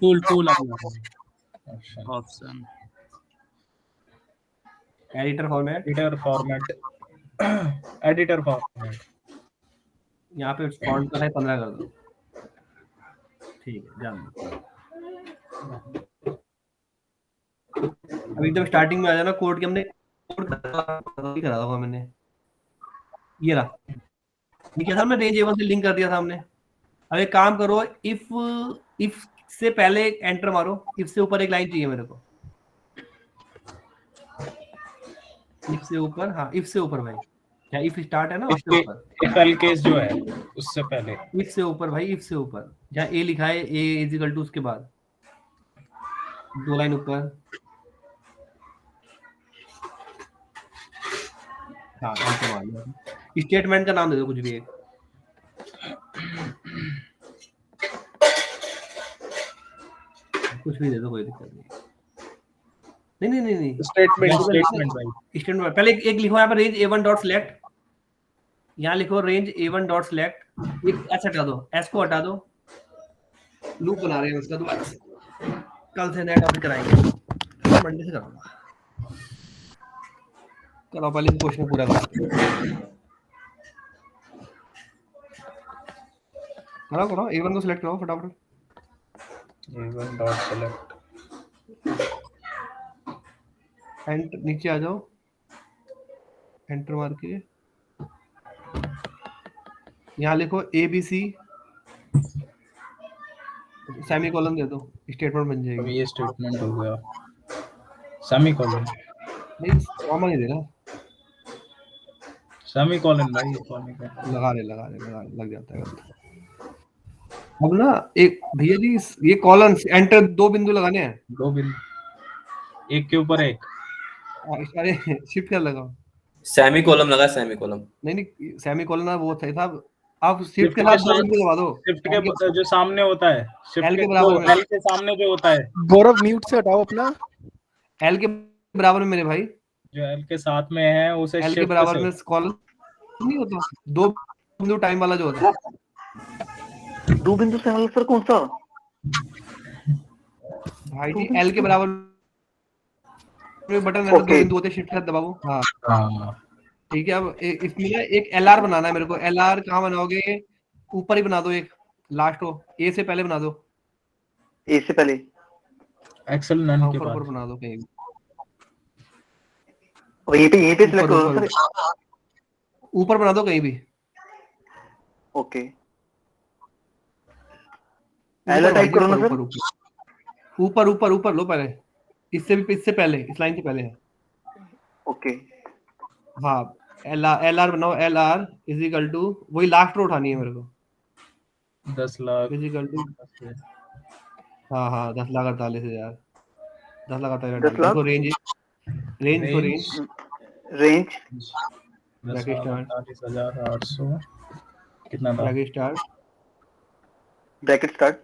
Tool option editor format, editor format यहाँ पे font का साइज 15 कर दो। ठीक है, जान दो। अभी एकदम स्टार्टिंग में आ जाना, कोड के हमने कोड करा था मैंने, ये रहा, ये क्या था, हमने रेंज A1 से लिंक कर दिया था हमने। अब एक काम करो, इफ से पहले एंटर मारो, इफ से ऊपर एक लाइन चाहिए मेरे को, इफ से ऊपर, हाँ इफ से ऊपर भाई, क्या इफ स्टार्ट है ना उससे ऊपर, इफ एल केस जो है उससे पहले, इफ से ऊपर भाई, इफ से ऊपर जहाँ ए लिखा है, ए इज इक्वल टू, उसके बाद 2 लाइन ऊपर, हाँ एंटर मार लो। स्टेटमेंट का नाम दे दो कुछ भी एक, कुछ भी दे दो, कोई दिक्कत नहीं। नहीं स्टेटमेंट भाई, स्टेटमेंट पहले एक लिखो यहाँ पर, रेंज A1 डॉट सिलेक्ट, यहाँ लिखो रेंज A1 डॉट सिलेक्ट, एक एस हटा दो, एस को हटा दो, लूप बना रहे हैं उसका, दोबारा से कल से नेट ऑन कराएंगे, मंडे से करूंगा। चलो पहले क्वेश्चन पूरा करो, करो A1 को सिलेक्ट करो फटाफट, A1 डॉट सेलेक्ट, एंटर, नीचे आ जाओ, एंटर मार के यहाँ लिखो ABC, सेमी कॉलन दे दो, स्टेटमेंट बन जाएगी। अभी ये स्टेटमेंट हो गया, सेमी कॉलन नहीं, कॉमा नहीं देना, सेमी कॉलन भाई, लगा रहे लग जाता है। अब ना एक भैया जी, ये कॉलन एंटर 2 बिंदु लगाने हैं, 2 बिंदु, एक के ऊपर एक, अरे शिफ्ट क्या लगाओ, सेमी कॉलम लगा, सेमी कॉलम नहीं सेमी कॉलन वो था साहब, आप शिफ्ट के साथ 2 बिंदु लगा दो, शिफ्ट के जो सामने होता है, शिफ्ट L के के बराबर में, L के सामने जो होता है, गौरव म्यूट से हटाओ अपना, L के बराबर में मेरे भाई, जो L के साथ में है उसे L के बराबर में कॉलन नहीं होता, 2 बिंदु टाइम वाला जो होता है, 2 बिंदु से अलग सर कौन सा भाई जी, L के बराबर में बटन है, 2 बिंदु होते, शिफ्ट का दबाओ, हाँ ठीक है। अब इसमें एक LR बनाना है मेरे को, LR कहाँ बनाओगे, ऊपर ही बना दो, एक लास्ट हो, A से पहले बना दो, ए से पहले एक्सेल नन के ऊपर बाद बना दो कहीं, और यहीं पे सिलेक्ट करो सर, ऊपर बना दो कहीं भी, ओके एल टाइप करो ना सर, ऊपर लो पहले, इससे पहले, इस लाइन से पहले है, ओके हाँ LR बनाओ, LR इज इक्वल टू, वही लास्ट रो उठानी है मेरे को, 10 लाख इज इक्वल टू, हाँ 10,48,000, 10,48,000 10 लाख देखो, रेंज रेंज ब्रैकेट स्टार्ट 48,800 कितना था, ब्रैकेट स्टार्ट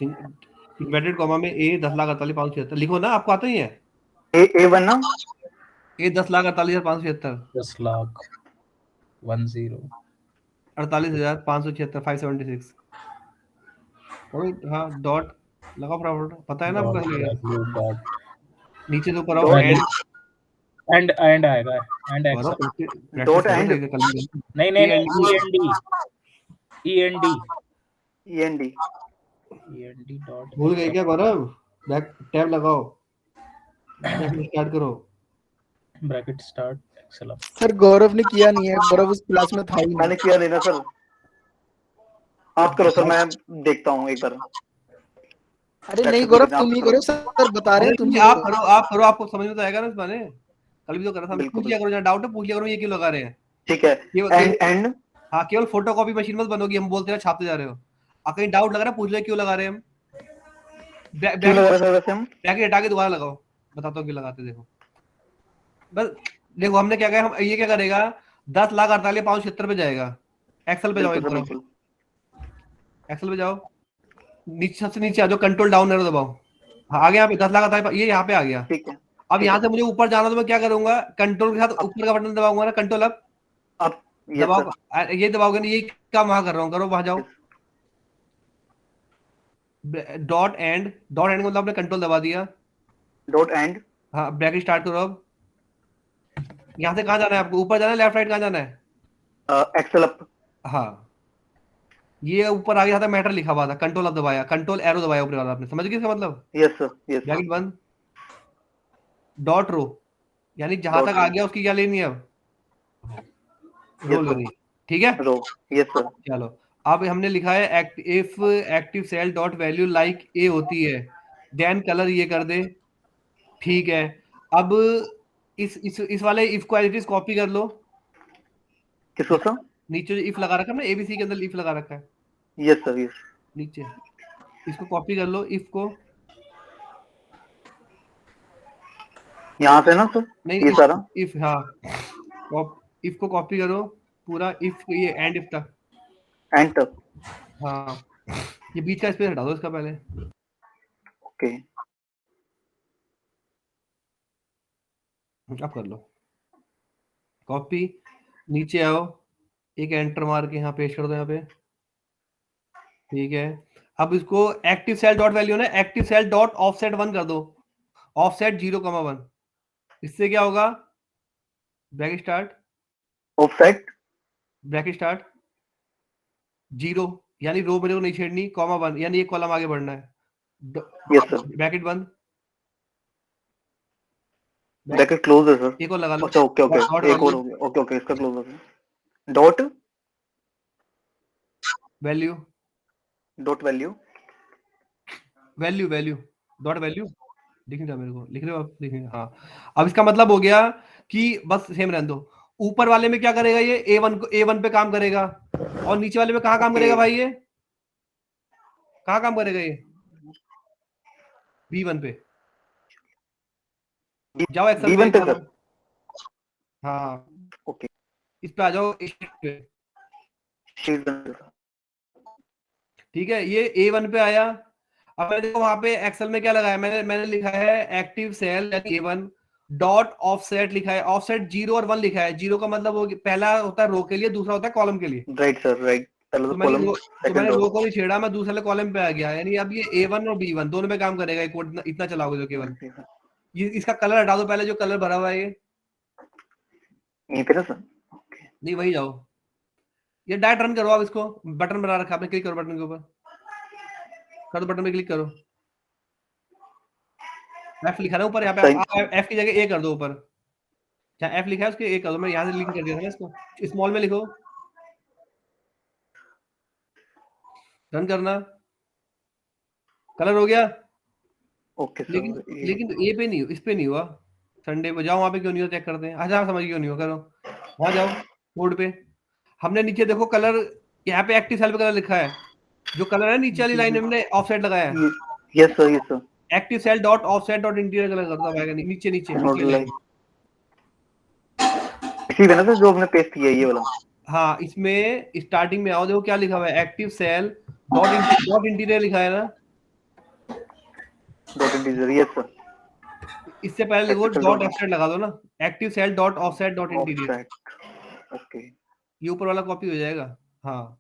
इन्वर्टेड कॉमा में A 10,48,576 लिखो ना, आपको आता ही है, A1 ना, A 10,48,576, 10 लाख 10 48,576, 576, हाँ डॉट लगा फटाफट, पता है ना आपको कैसे लगेगा, डॉट नीचे से ऊपर आओ, एंड आएगा, एंड एक्स डॉट एंड नहीं END डॉट, भूल गए क्या गौरव, बैक टैब लगाओ, स्टार्ट करो, bracket start excel up, sir Gaurav ने किया नहीं है, गौरव उस क्लास में था ही नहीं, मैंने किया नहीं ना सर, आप करो सर, मैं देखता हूँ एक बार, अरे नहीं गौरव तुम ही करो सर, बता रहे हैं तुम, आप करो, आपको समझ में तो आएगा ना, इस माने कल भी तो करा था, मैं पूछ लिया करो, जहाँ डाउट है पूछ लिया करो, ये क्यों लगा रहे हैं, ठीक है, एंड हाँ केवल फोटोकॉपी मशीन मत बनोगी, हम बोलते हैं छापते जा रहे हो, आप कहीं डाउट लग रहा है पूछ लो क्यों लगा रहे हैं हम, क्यों लगा रहे हैं वैसे हम, ब्रैकेट हटा के दोबारा लगाओ, बताता हूँ क्यों लगाते, देखो बस देखो हमने क्या कहा, हम ये क्या करेगा, 10,48,576 पे जाएगा, एक्सेल पे जाओ, एक बार एक्सेल पे जाओ, नीचे सबसे नीचे आ जाओ, कंट्रोल डाउन एरो दबाओ, हाँ आ गया यहाँ पे 10,48,000, ये यहाँ पे आ गया, ठीक है, अब यहाँ से मुझे ऊपर जाना, तो मैं क्या करूंगा, कंट्रोल के साथ ऊपर का बटन दबाऊंगा ना, कंट्रोल अप दबाओ, ये दबाओगे ना, ये काम वहां कर रहा हूँ, करो वहां जाओ, डॉट एंड मतलब आपने कंट्रोल दबा दिया, डॉट एंड हाँ ब्रैकेट स्टार्ट करो। अब यहाँ से कहाँ जाना है आपको, ऊपर जाना है लेफ्ट राइट कहाँ जाना है? Excel up. हाँ ये ऊपर आ गया था, मैटर लिखा हुआ था, कंट्रोल अब दबाया, कंट्रोल एरो दबाया ऊपर वाला आपने, समझ गए इसका मतलब? Yes sir, yes sir. Bracket बंद, डॉट रो, यानी जहां Dot तक आ row. गया उसकी क्या लेनी है अब, Yes, रोल sir. करनी है, ठीक है। Row, yes sir. चलो अब हमने लिखा है if active cell dot value like A होती है देन कलर ये कर दे, ठीक है। अब इस वाले इफ को एज इट इज कॉपी कर लो, किसको सर? नीचे जो इफ लगा रखा है ना, एबीसी के अंदर इफ लगा रखा है यस सर, यस। नीचे, इसको कॉपी कर लो इफ को, यहाँ से ना सर, नहीं ये सारा इफ हाँ, इफ को कॉपी करो पूरा, इफ ये एंड इफ तक, एंड तक। हाँ ये बीच का स्पेस हटा दो इसका पहले, ओके। अब कर लो कॉपी, नीचे आओ, एक एंटर मार के यहाँ पेस्ट कर दो यहाँ पे, ठीक है। अब इसको एक्टिव सेल डॉट वैल्यू ना, एक्टिव सेल डॉट ऑफसेट 1 कर दो, ऑफसेट 0,1, इससे क्या होगा, bracket start, offset bracket start 0 यानी रो मेरे को नहीं छेड़नी, कॉमा 1 यानी एक कॉलम आगे बढ़ना है, यस सर। ब्रैकेट बंद, ब्रैकेट क्लोज है सर। एक और लगा लो, अच्छा ओके ओके, डॉट एक और हो गया। ओके ओके, इसका क्लोज हो गया। Dot value, dot value, value value dot value, दिख नहीं रहा मेरे को, लिख रहे हो आप, लिख रहे हो? हाँ अब इसका मतलब हो गया कि बस सेम रहने दो, ऊपर वाले में क्या करेगा ये A1 पे काम करेगा, और नीचे वाले में कहाँ काम करेगा भाई, ये कहाँ काम करेगा, ये B1 पे, जाओ एक्सेल B1 पे सर। हाँ ओके, इस पे आ जाओ शीट पे, शीट बन सर। ठीक है ये A1 पे आया। अब मैं देखो वहां पे एक्सेल में क्या लगाया, मैंने लिखा है एक्टिव सेल यानी A1 डॉट ऑफसेट लिखा है, ऑफसेट 0 और 1 लिखा है, 0 का मतलब वो पहला होता है रो के लिए, दूसरा होता है कॉलम के लिए, राइट सर, राइट। पहले तो तो मैंने कॉलम, रो सेकंड रो। को नहीं छेड़ा, मैं दूसरे कॉलम पे आ गया, यानी अब ये A1 और B1 दोनों पे काम करेगा, एक कोड इतना चलाओगे तो केवल। ये इसका कलर हटा दो पहले, जो कलर भरा हुआ है ये, यहीं पे ना सर। नहीं वही जाओ, ये डायरेक्ट रन करो आप इसको, बटन बना रखा आपने, क्लिक करो बटन के ऊपर, कर दो बटन पे क्लिक करो, एफ लिखा है ना ऊपर, यहाँ पे एफ की जगह ए कर दो ऊपर, जहाँ एफ लिखा है उसके ए कर दो, मैं यहाँ से लिंक कर दिया था ना इसको, स्मॉल में लिखो, रन करना, कलर हो गया। Okay sir. लेकिन ए पे नहीं, इस पे नहीं हुआ, संडे पे जाओ, वहां पे क्यों नहीं हुआ चेक करते हैं, अच्छा समझ क्यों नहीं हुआ, करो वहां जाओ कोड पे, हमने नीचे देखो कलर, यहाँ पे एक्टिव सेल पे कलर लिखा है, जो कलर है नीचे वाली लाइन में हमने ऑफसेट लगाया है, yes sir, yes sir. Active cell dot offset dot interior colour करता है, नीचे नीचे नोट लाइन इसी पे ना सर जो हमने पेस्ट किया है, ये वाला। हाँ इसमें स्टार्टिंग में आओ, देखो क्या लिखा हुआ है, एक्टिव सेल डॉट इंटीरियर लिखा है ना, डॉट इंटीरियर, यस सर। इससे पहले लिखो डॉट ऑफसेट लगा दो ना, active cell dot offset dot interior, okay. ये ऊपर वाला कॉपी हो जाएगा, हाँ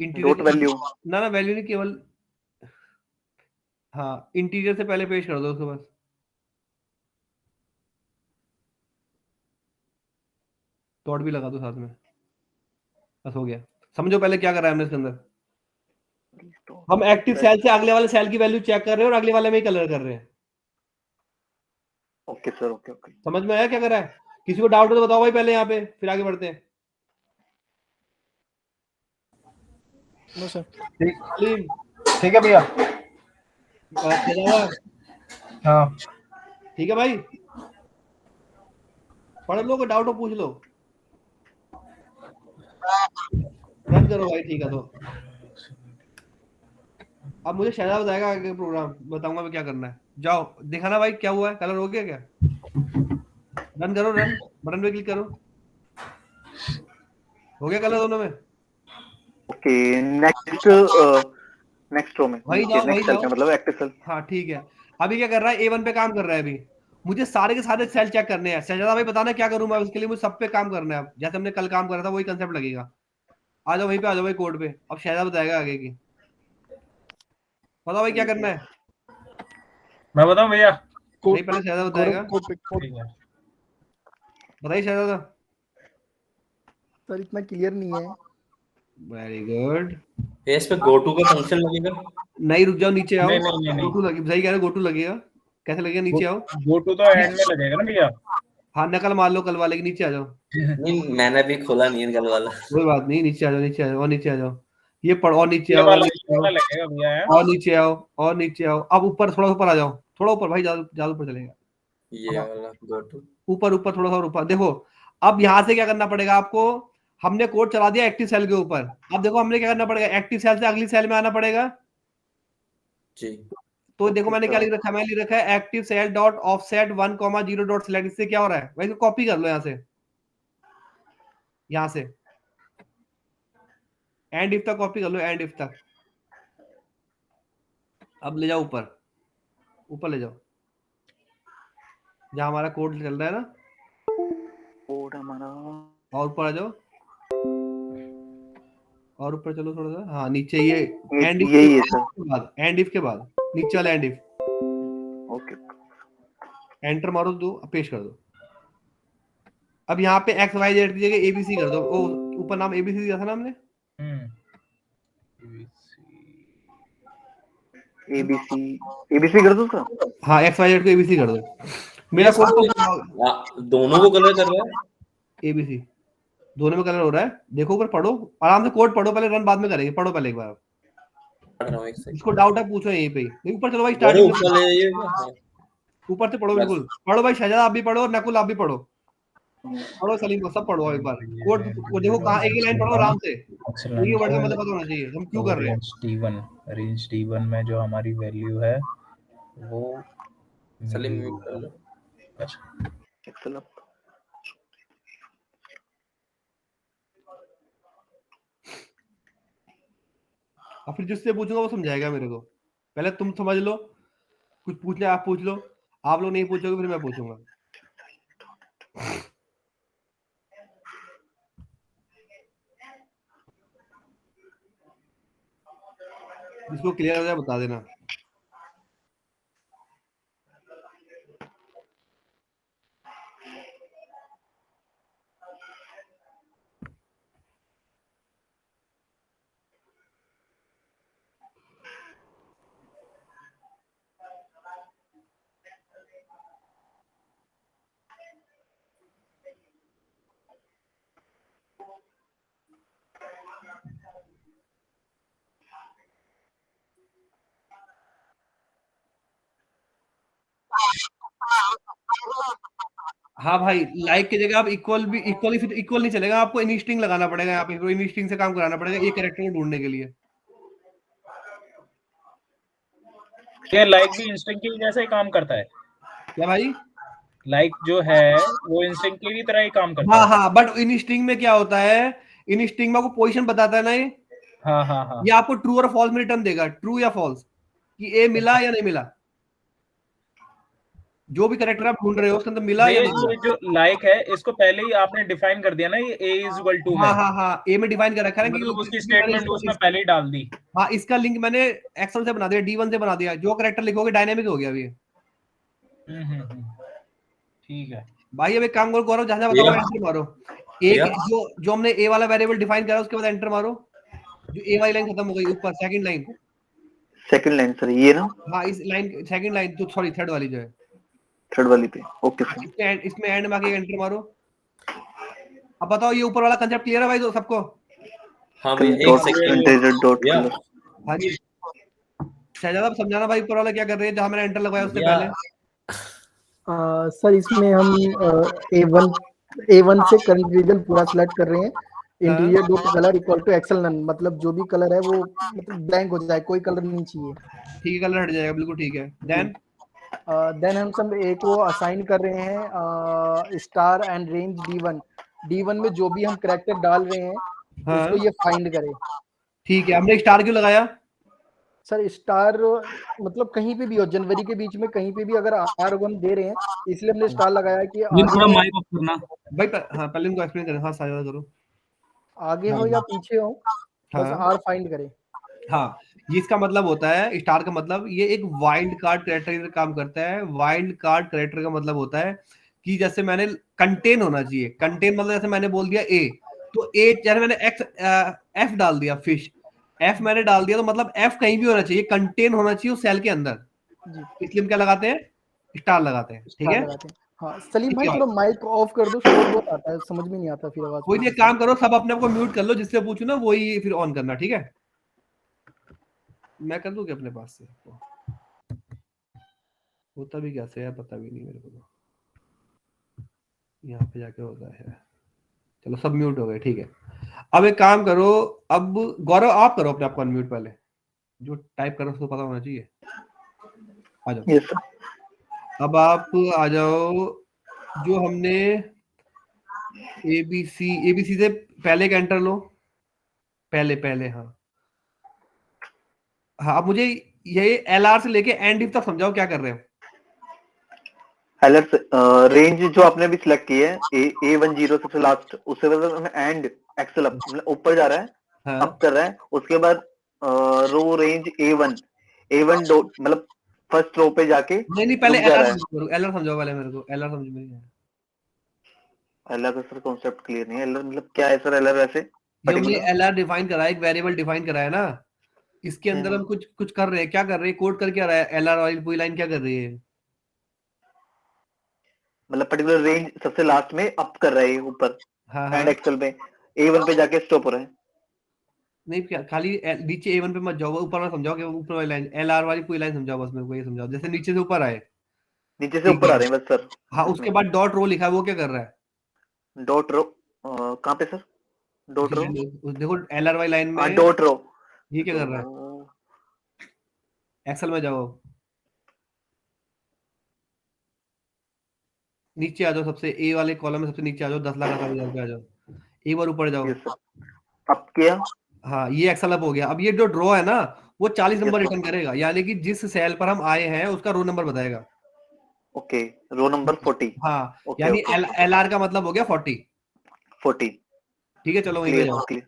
डॉट वैल्यू, ना वैल्यू नहीं, केवल हाँ इंटीरियर से पहले पेश कर दो उसको, बस डॉट भी लगा दो साथ में, बस हो गया। समझो पहले क्या कर रहा है हमने इसके अंदर, हम एक्टिव सेल से अगले वाले सेल की वैल्यू चेक कर रहे हैं और अगले वाले में ही कलर कर रहे हैं। Okay sir, okay okay. समझ में आया क्या कर रहा है? किसी को डाउट हो तो बताओ भाई पहले, यहाँ पे फिर आगे बढ़ते हैं। No sir. ठीक है भैया। हाँ ठीक है भाई, पढ़ लो, कोई डाउट हो पूछ लो, रन करो भाई, ठीक है। तो अब मुझे शहजाद बताएगा आगे प्रोग्राम, बताऊंगा मैं क्या करना है, जाओ दिखाना भाई क्या हुआ है, कलर हो गया क्या, रन करो, रन बटन पे क्लिक करो, हो गया कलर दोनों में, ओके। नेक्स्ट नेक्स्ट रो में, वही जाओ वही जाओ, मतलब एक्टिव सेल। हाँ ठीक है। अभी क्या कर रहा है, A1 पे काम कर रहा है, अभी मुझे सारे के सारे सेल चेक करने हैं, शहजादा भाई बताना क्या करूं मैं उसके लिए, मुझे सब पे काम करना है, अब जैसे हमने कल काम करा था वही कंसेप्ट लगेगा। आ जाओ वहीं पे, आ जाओ भाई कोड पे, अब शहजादा बताएगा आगे की। बताओ भाई क्या करना है? मैं बताऊं भैया? नहीं पहले शहजादा बताएगा। कोड पे कोड। ठीक है। बताइए शहजादा। सर इतना क्लियर नहीं है। Very good. ये इस पे गो टू का फंक्शन लगेगा? नहीं रुक जाओ, नीचे आओ। नहीं नहीं नहीं नहीं, गोटू लगे, सही कह रहे हो, गोटू लगेगा। कैसे लगेगा? नीचे आओ। गो टू तो एंड में लगेगा ना भैया। हाँ नकल मार लो कल वाले की, नीचे आ जाओ। नहीं मैंने भी खोला नहीं है कल वाला। कोई बात नहीं, नीचे आ जाओ, नीचे आ जाओ, और नीचे आ जाओ। ये पढ़ो, और नीचे ये आओ, और वाला नीचे आओ, लगेगा भैया है। और नीचे आओ, और नीचे आओ। अब ऊपर, थोड़ा ऊपर आ जाओ, थोड़ा ऊपर भाई, ज्यादा ज्यादा ऊपर चलेगा। ये वाला गो टू। ऊपर ऊपर, थोड़ा सा और ऊपर देखो। अब यहाँ से क्या करना पड़ेगा आपको? हमने कोड चला दिया एक्टिव सेल के ऊपर। अब देखो हमने क्या करना पड़ेगा, एक्टिव सेल से अगली सेल में आना पड़ेगा। जी। तो देखो मैंने क्या लिख रखा है, मैंने लिख रखा है active cell dot offset 1, 0 dot select. इससे क्या हो रहा है भाई, इसको कॉपी कर लो यहाँ से, यहाँ से एंड इफ तक कॉपी कर लो, एंड इफ तक। अब ले जाओ ऊपर, ऊपर ले जाओ, जहाँ हमारा कोड चल रहा है ना, कोड हमारा और ऊपर आ जाओ, और ऊपर चलो थोड़ा सा। हाँ नीचे ये एंड इफ यही है सर। के बाद, एंड इफ के बाद नीचे वाला एंड इफ। ओके। एंटर मारो, दो पेश कर दो। अब यहाँ पे एक्स वाई जेड की जगह एबीसी कर दो। ओ ऊपर नाम एबीसी दिया था ना हमने। एबीसी एबीसी कर दो सर। हाँ एक्स वाई जेड को एबीसी कर दो। मेरा कोड दोनों को कलर कर रहा है। एबीसी दोनों में कलर हो रहा है। देखो ऊपर पढ़ो, आराम से कोड पढ़ो, पहले रन बाद में करेंगे। पढ़ो पहले एक बार। पढ़ रहा हूँ एक सेकंड। इसको डाउट है पूछो यहीं पे ही। ऊपर चलो भाई, अरे स्टार्टिंग ऊपर ले जाइएगा। हाँ। ऊपर से पढ़ो, बिल्कुल पढ़ो भाई। शहजादा आप भी पढ़ो, और नकुल आप भी पढ़ो। पढ़ो सलीम को, सब पढ़ो एक बार। कोड वो देखो कहाँ, एक ही लाइन पढ़ो आराम से। ये वर्ड का मतलब पता होना चाहिए हम क्यों कर रहे हैं। रेंज D1 में जो हमारी वैल्यू है वो सलीम म्यूट कर लो। अच्छा एक्सेल अप। और फिर जिससे पूछूंगा वो समझाएगा मेरे को। पहले तुम समझ लो, कुछ पूछना है आप पूछ लो। आप लोग नहीं पूछोगे फिर मैं पूछूंगा। जिसको क्लियर हो जाए बता देना। हाँ भाई, लाइक की जगह आप इक्वल भी, इक्वल नहीं चलेगा, आपको इनिस्टिंग लगाना पड़ेगा। यहाँ पे इनिस्टिंग से काम कराना पड़ेगा एक कैरेक्टर को ढूंढने के लिए। ये लाइक भी इंस्टिंक्ट की जैसे ही काम करता है क्या भाई? लाइक जो है वो इंस्टिंक्ट की तरह ही काम करता हाँ है। हाँ, बट इनिस्टिंग में क्या होता है, इनिस्टिंग में आपको पोजीशन बताता है ना ये। हाँ हाँ हाँ। ये आपको ट्रू और फॉल्स में रिटर्न देगा, ट्रू या फॉल्स, कि ए मिला या नहीं मिला। जो भी कैरेक्टर आप ढूंढ रहे हो उसके अंदर मिला या ये नहीं मिला। जो लाइक है इसको पहले ही आपने डिफाइन कर दिया ना, ये a इज इक्वल टू में। हाँ हाँ हाँ, ए में डिफाइन कर रखा है ना मतलब उसकी कि मैंने स्टेटमेंट उसमें पहले ही डाल दी। हाँ इसका लिंक मैंने एक्सेल से बना दिया, D1 से बना दिया। जो कैरेक्टर लिखोगे डायनेमिक हो गया अभी। ठीक है भाई अब एक काम करो गौरव, जहां बताओ एंटर मारो। एक जो हमने ए वाला वेरिएबल डिफाइन करा उसके बाद एंटर मारो। जो ए वाली लाइन खत्म हो गई, ऊपर second line. Second line sir ये ना। हाँ इस लाइन सेकंड लाइन, जो सॉरी थर्ड वाली जो है, थर्ड वाली पे। Okay sir. इसमें एंड में आके एंटर मारो। अब बताओ ये ऊपर वाला कंसेप्ट क्लियर है भाई तो सबको? हाँ भैया एक सेकंड डॉट भैया। हाँ जी शहजादा समझाना भाई ऊपर वाला क्या कर रहे हैं, जहां मैंने एंटर लगवाया उससे भैया, पहले। सर इसमें हम A1 से करंट रीजन पूरा सिलेक्ट कर रहे हैं। Interior dot colour equal to Excel none, मतलब जो भी कलर है वो मतलब ब्लैंक हो जाए, कोई कलर नहीं चाहिए। ठीक है, कलर हट जाएगा, बिल्कुल ठीक है। देन हम सब ए को असाइन कर रहे हैं स्टार एंड रेंज D1 में जो भी हम कैरेक्टर डाल रहे हैं उसको ये फाइंड करे। ठीक है, हमने स्टार क्यों लगाया? सर स्टार मतलब कहीं पे भी हो, जनवरी के बीच में कहीं पे भी अगर R1 दे रहे हैं, इसलिए हमने स्टार लगाया कि थोड़ा माइक ऑफ करना भाई। हाँ पहले इनको एक्सप्लेन करें। हाँ साझा करो। आगे हो या पीछे हो, बस R फाइंड करें। हाँ ये इसका मतलब होता है, स्टार का मतलब ये एक वाइल्ड कार्ड कैरेक्टर काम करता है। वाइल्ड कार्ड कैरेक्टर का मतलब होता है कि जैसे मैंने कंटेन होना चाहिए, कंटेन मतलब जैसे मैंने बोल दिया ए, तो ए जैसे मैंने एफ डाल दिया, फिश एफ मैंने डाल दिया, तो मतलब एफ कहीं भी होना चाहिए, कंटेन होना चाहिए उस सेल के अंदर, इसलिए हम क्या लगाते हैं, स्टार लगाते हैं। ठीक है, हाँ सलीम भाई ठीक है। थोड़ा माइक ऑफ कर दो, शोर बहुत आता है, समझ में नहीं आता फिर आवाज। कोई नहीं, एक काम करो, सब अपने आप को म्यूट कर लो, जिससे पूछू ना वही फिर ऑन करना, ठीक है। मैं कर दूं क्या अपने पास से, होता भी कैसे है पता भी नहीं मेरे को, तो यहाँ पे जाके होता है। चलो सब म्यूट हो गए, ठीक है। अब एक काम करो, अब गौरव आप करो अपने आप को अनम्यूट, पहले जो टाइप करो उसको पता होना चाहिए। आ जाओ। Yes sir. अब आप आ जाओ, जो हमने एबीसी से पहले का एंटर लो, पहले हाँ हाँ। अब मुझे ये एलआर से लेके एंड तक समझाओ क्या कर रहे हो। एलआर रेंज जो आपने अभी सिलेक्ट की है A10 सबसे लास्ट, उससे मतलब हमें एंड एक्सेल अप मतलब ऊपर जा रहा है, हाँ अप कर रहा है। उसके बाद रो रेंज A1 डॉट मतलब फर्स्ट रो पे जाके नहीं पहले रुक जा एलआर रहा है। समझो, एलआर समझाओ पहले मेरे को, एलआर समझ में नहीं आया। एलआर का सर कॉन्सेप्ट क्लियर नहीं है। एलआर मतलब क्या है सर? एलआर वैसे जो हमने पर्टिकुलर एलआर डिफाइन करा है, एक वेरिएबल डिफाइन करा है ना, इसके अंदर हम कुछ कुछ कर रहे हैं, क्या कर रहे हैं, कोड कर क्या रहा है, एलआर वाली पूरी लाइन क्या कर रही है, मतलब पर्टिकुलर रेंज सबसे लास्ट में अप कर रहा है ऊपर हाँ एंड एक्सेल में A1 पे जाके स्टॉप हो रहा है। नहीं क्या खाली नीचे A1 पे मत जाओ, ऊपर वाला समझाओ कि ऊपर वाली लाइन एलआर वाली पूरी लाइन समझाओ, बस मेरे को ये समझाओ, जैसे नीचे से ऊपर आए, नीचे से ठीक ऊपर आ है। रहे हैं बस सर। हाँ, उसके बाद डॉट रो लिखा है, वो क्या कर रहा है, डॉट रो कहाँ पे सर? डॉट रो देखो एलआर वाली लाइन में डॉट रो ये क्या कर रहा है, एक्सेल में जाओ, नीचे आ जाओ, सबसे ए वाले कॉलम में सबसे नीचे आ जाओ, 10,80,000 पे आ जाओ, एक बार ऊपर जाओ। अप किया। हाँ, ये एक्सेल अप हो गया। अब ये जो ड्रॉ है ना, वो 40 नंबर Yes, रिटर्न करेगा, यानी कि जिस सेल पर हम आए हैं उसका रो नंबर बताएगा। Okay row number 40। हाँ, ओके यानी ओके एलआर का मतलब हो गया 40। 40 ठीक है, चलो वहीं पे क्लियर जाओ। क्लियर।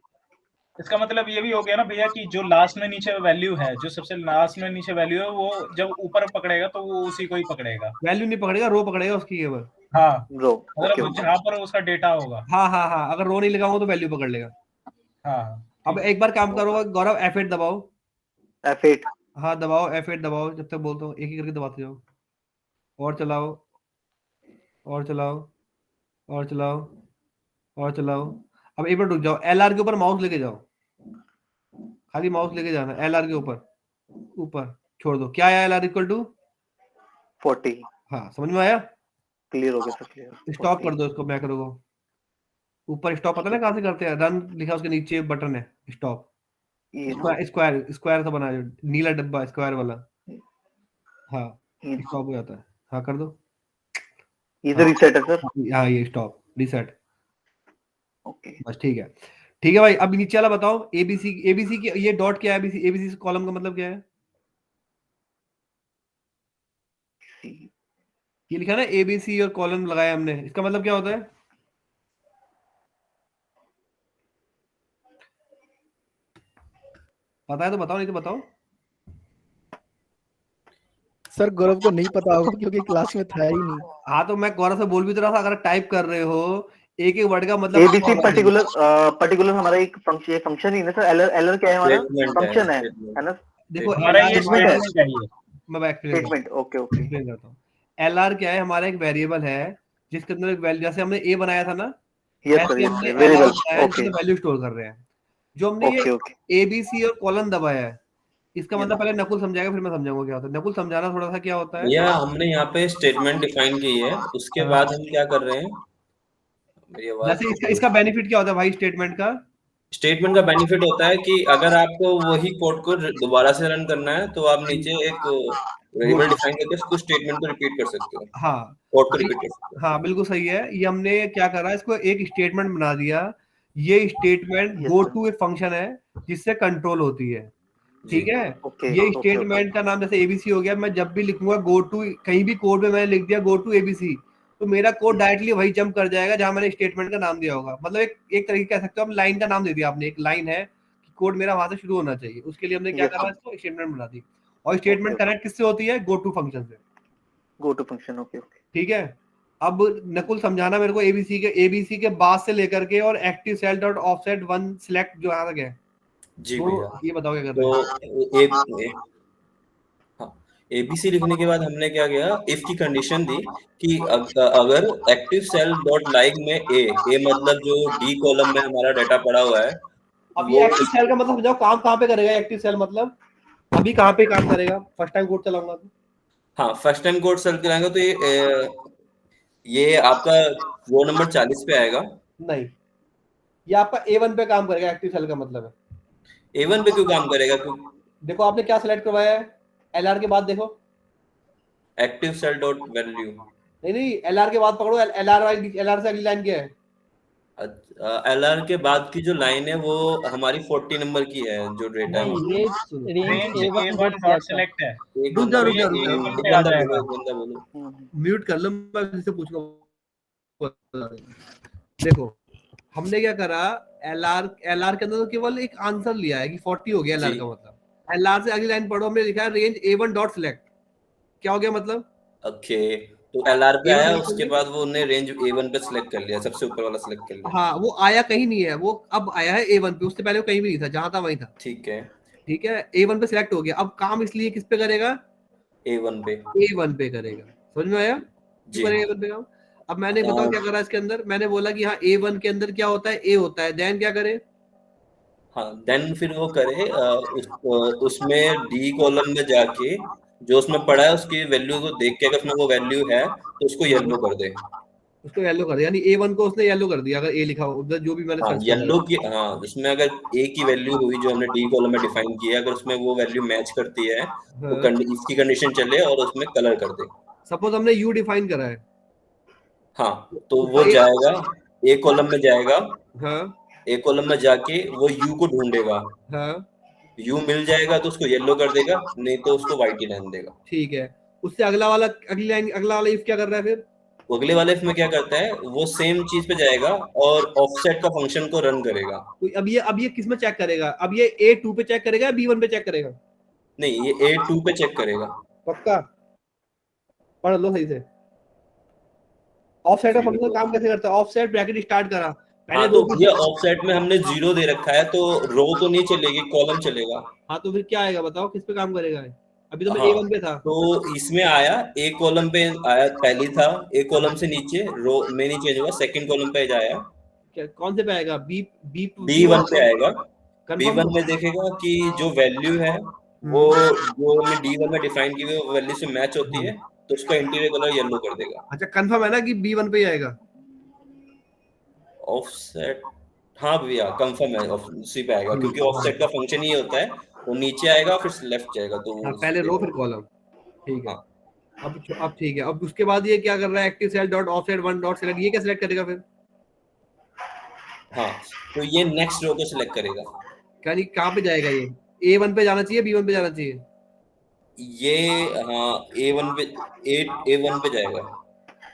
इसका मतलब ये भी हो गया ना भैया कि जो लास्ट में नीचे वैल्यू है, जो सबसे लास्ट में नीचे वैल्यू है, वो जब ऊपर पकड़ेगा तो वो उसी को ही पकड़ेगा, वैल्यू नहीं पकड़ेगा, रो पकड़ेगा उसकी केवल। हाँ रो मतलब जहाँ पर उसका डेटा होगा। हाँ, अगर रो नहीं लगाऊंगा तो वैल्यू पकड़ लेगा। हाँ अब एक बार काम करो गौरव, F8 दबाओ। F8 हाँ दबाओ, F8 दबाओ, जब तक बोलता हूँ एक एक करके दबाते जाओ, और चलाओ, और चलाओ, और चलाओ, और चलाओ। अब एक बार रुक जाओ, एलआर के ऊपर माउस लेके जाओ, खाली माउस लेके जाना एलआर के ऊपर, ऊपर छोड़ दो, क्या आया एलआर इक्वल टू 40। हाँ, समझ में आया। क्लियर हो गया सर क्लियर। स्टॉप कर दो इसको, मैक्रो को, ऊपर स्टॉप पता ना कहाँ से करते हैं, रन लिखा उसके नीचे बटन है स्टॉप, स्क्वायर स्क्वायर सा बना है, नीला डब्बा स्क्वायर वाला, हाँ स्टॉप हो जाता है, हाँ कर दो। इधर रीसेट है सर। हाँ ये स्टॉप रीसेट, ओके बस ठीक है। ठीक है भाई, अब नीचे वाला बताओ, एबीसी की ये डॉट क्या है, एबीसी कॉलम का मतलब क्या है, ये लिखा है ना एबीसी और कॉलम लगाया हमने, इसका मतलब क्या होता है, पता है तो बताओ, नहीं तो बताओ। सर गौरव को नहीं पता होगा क्योंकि क्लास में था ही नहीं। हाँ तो मैं गौरव से बोल भी तो रहा था, अगर टाइप कर रहे हो एक एक वर्ड का मतलब एबीसी पर्टिकुलर हमारा एक फंक्शन ही ना सर। एलआर क्या है हमारा? फंक्शन है ना? देखो हमारा ये LR स्टेटमेंट है, ये मैं स्टेटमेंट। ओके ओके एक्सप्लेन करता हूँ। एलआर क्या है, हमारा एक वेरिएबल है जिसके अंदर एक वैल्यू, जैसे हमने ए बनाया था ना, यस सर ऐसे यस हमने सर एलआर वेरिएबल। बनाया है ओके जिसमें वैल्यू स्टोर कर रहे हैं। जो हमने ओके ये ओके एबीसी और कॉलन दबाया है, इसका मतलब पहले नकुल समझाएगा फिर मैं समझाऊंगा क्या होता है। नकुल समझाना थोड़ा सा क्या होता है। भैया हमने यहाँ पे स्टेटमेंट डिफाइन की है, उसके बाद हम क्या कर रहे हैं, मेरी आवाज जैसे इसका बेनिफिट क्या होता है भाई स्टेटमेंट का, स्टेटमेंट का बेनिफिट होता है कि अगर आपको वही कोड को दोबारा से रन करना है तो आप नीचे एक वेरिएबल डिफाइन करके उसको स्टेटमेंट को रिपीट कर सकते हो, हाँ कोड को रिपीट कर सकते हो। हाँ बिल्कुल सही है। ये हमने क्या करा, इसको एक स्टेटमेंट बना दिया, ये statement Yes, go sir. To एक फंक्शन है जिससे कंट्रोल होती है। ठीक है, ओके ये ओके स्टेटमेंट का नाम जैसे एबीसी हो गया, मैं जब भी लिखूंगा गो टू, कहीं भी कोड में मैंने लिख दिया गो टू एबीसी, तो मेरा कोड डायरेक्टली वही जंप कर जाएगा जहां मैंने स्टेटमेंट का नाम दिया होगा। मतलब एक तरीके कह सकते हो, हम लाइन का नाम दे दिया आपने, एक लाइन है कोड मेरा वहां से शुरू होना चाहिए। उसके लिए हमने क्या Yes, करा, sir. इसको स्टेटमेंट बना दी, और स्टेटमेंट कनेक्ट किससे होती है, गो टू फंक्शन से। Go to function. Okay. ठीक है, अब नकुल समझाना मेरे को एबीसी के बाद से लेकर के और active cell dot offset one select जो आ गया जी तो भैया। ये बताओ क्या कर तो रहे हैं। हाँ, एबीसी लिखने के बाद हमने क्या किया, इफ की कंडीशन दी कि अगर एक्टिव सेल डॉट लाइक में ए मतलब जो डी कॉलम में हमारा डाटा पड़ा हुआ है अब वो ये एक्टिव सेल का मतलब समझाओ, काम कहाँ पे करेगा एक्टिव सेल, मतलब अभी कहाँ पे काम करेगा, फर्स्ट टाइम कोड चलाऊंगा तो। हाँ, फर्स्ट टाइम कोड सेल कराएंगे तो ये आपका रो नंबर 40 पे आएगा। नहीं, ये आपका A1 पे काम करेगा, एक्टिव सेल का मतलब है। A1 पे क्यों काम करेगा? देखो आपने क्या सिलेक्ट करवाया है, LR के बाद देखो, एक्टिव सेल डॉट वैल्यू। नहीं LR के बाद पकड़ो, LR से अगली लाइन क्या है, एलआर के बाद की जो लाइन है वो हमारी 40 नंबर की है, जो डेटा है नहीं, ये range range A1 A1 dot select है। एक रुक बंदा जा, भैया, A1 एक पे आ बंदा जाएगा। बोलो, एक बंदा बोलो। म्यूट कर लो, मैं जिससे पूछूंगा। देखो हमने क्या करा, LR के अंदर तो केवल एक आंसर लिया है कि 40 हो गया LR जी। का मतलब, LR से अगली लाइन पढ़ो, हमने लिखा है रेंज A1 डॉट सिलेक्ट, क्या हो गया मतलब, ओके, तो एलआर पे A1 आया, select कर उसके लिया? बाद वो उन्हें रेंज A1 पे सिलेक्ट कर लिया, सबसे ऊपर वाला सिलेक्ट कर लिया। हाँ वो आया कहीं नहीं है, वो अब आया है A1 पे, उससे पहले वो कहीं भी नहीं था, जहां था वहीं था। ठीक है, ठीक है, A1 पे सिलेक्ट हो गया, अब काम इसलिए किस पे करेगा, A1 पे। A1 पे करेगा, समझ में आया, क्यों जी करेगा हाँ। A1 पे काम। अब मैंने बताओ क्या करा इसके अंदर, मैंने बोला कि हाँ A1 के अंदर क्या होता है, A होता है, देन क्या करे, हाँ, देन फिर वो करे उसमें डी कॉलम में जाके जो उसमें पड़ा है उसकी वैल्यू को देख के, अगर उसमें वो वैल्यू है तो उसको येलो कर दे। उसको येलो कर दिया, यानी A1 को उसने येलो कर दिया, अगर A लिखा हो उधर जो भी मैंने हाँ, सर्च येलो किया। की, हाँ, उसमें अगर ए की वैल्यू हुई जो हमने डी कॉलम में डिफाइन किया, अगर उसमें वो वैल्यू मैच करती है तो हाँ, इसकी कंडीशन चले और उसमें कलर कर दे। सपोज हमने U डिफाइन करा है, हाँ, तो तो वो A, जाएगा ए कॉलम में जाएगा, हाँ ए कॉलम में जाके वो यू को ढूंढेगा, हाँ यू मिल जाएगा तो उसको येलो कर देगा, नहीं तो उसको व्हाइट ही रहने देगा। ठीक है, उससे अगला वाला, अगली लाइन, अगला वाला इफ क्या कर रहा है फिर, वो अगले वाले में क्या करता है, वो सेम चीज पे जाएगा और ऑफसेट का फंक्शन को रन करेगा। तो अब ये किस में चेक करेगा, अब ये A2 पे चेक करेगा, B1 पे चेक करेगा, नहीं, ये A2 पे चेक करेगा। पक्का, पढ़ लो सही से। ऑफसेट का जी फंक्शन तो, काम कैसे करता है, ऑफसेट ब्रैकेट स्टार्ट करा, पहले हाँ, रो तो की, भैया ऑफसेट में हमने 0 दे रखा है तो रो तो नहीं चलेगी, कॉलम चलेगा। हाँ तो फिर क्या आएगा बताओ, किस पे काम करेगा, अभी तो मैं हाँ, A1 पे था, तो इसमें आया, एक कॉलम पे आया, पहली था, एक कॉलम से नीचे रो में नहीं चेंज हुआ, सेकंड कॉलम पे जाया, क्या कौन से पे आएगा, बी बी B1 पे B1 आएगा। कंफर्म B1 हो। में देखेगा कि जो वैल्यू है वो जो हमने D1 में डिफाइन की हुई है वो वैल्यू से मैच होती है, तो उसका इंटीरियर कलर येलो कर देगा। अच्छा कंफर्म है ना कि B1 पे ही आएगा, ऑफसेट, हाँ भैया कंफर्म है, उसी पे आएगा, क्योंकि हाँ ऑफसेट का फंक्शन ही होता है, वो नीचे आएगा फिर लेफ्ट जाएगा, तो हाँ, वो पहले पे रो फिर आएगा। कॉलम, ठीक है। हाँ अब ठीक है, अब उसके बाद ये क्या कर रहा है, active cell dot offset one dot select, ये क्या सिलेक्ट करेगा फिर, हाँ, तो ये नेक्स्ट रो को सिलेक्ट करेगा। यानी कहाँ पे जाएगा ये, A1 पे जाना चाहिए, B1 पे जाना चाहिए, ये, हाँ, A1 पे, A1 पे जाएगा,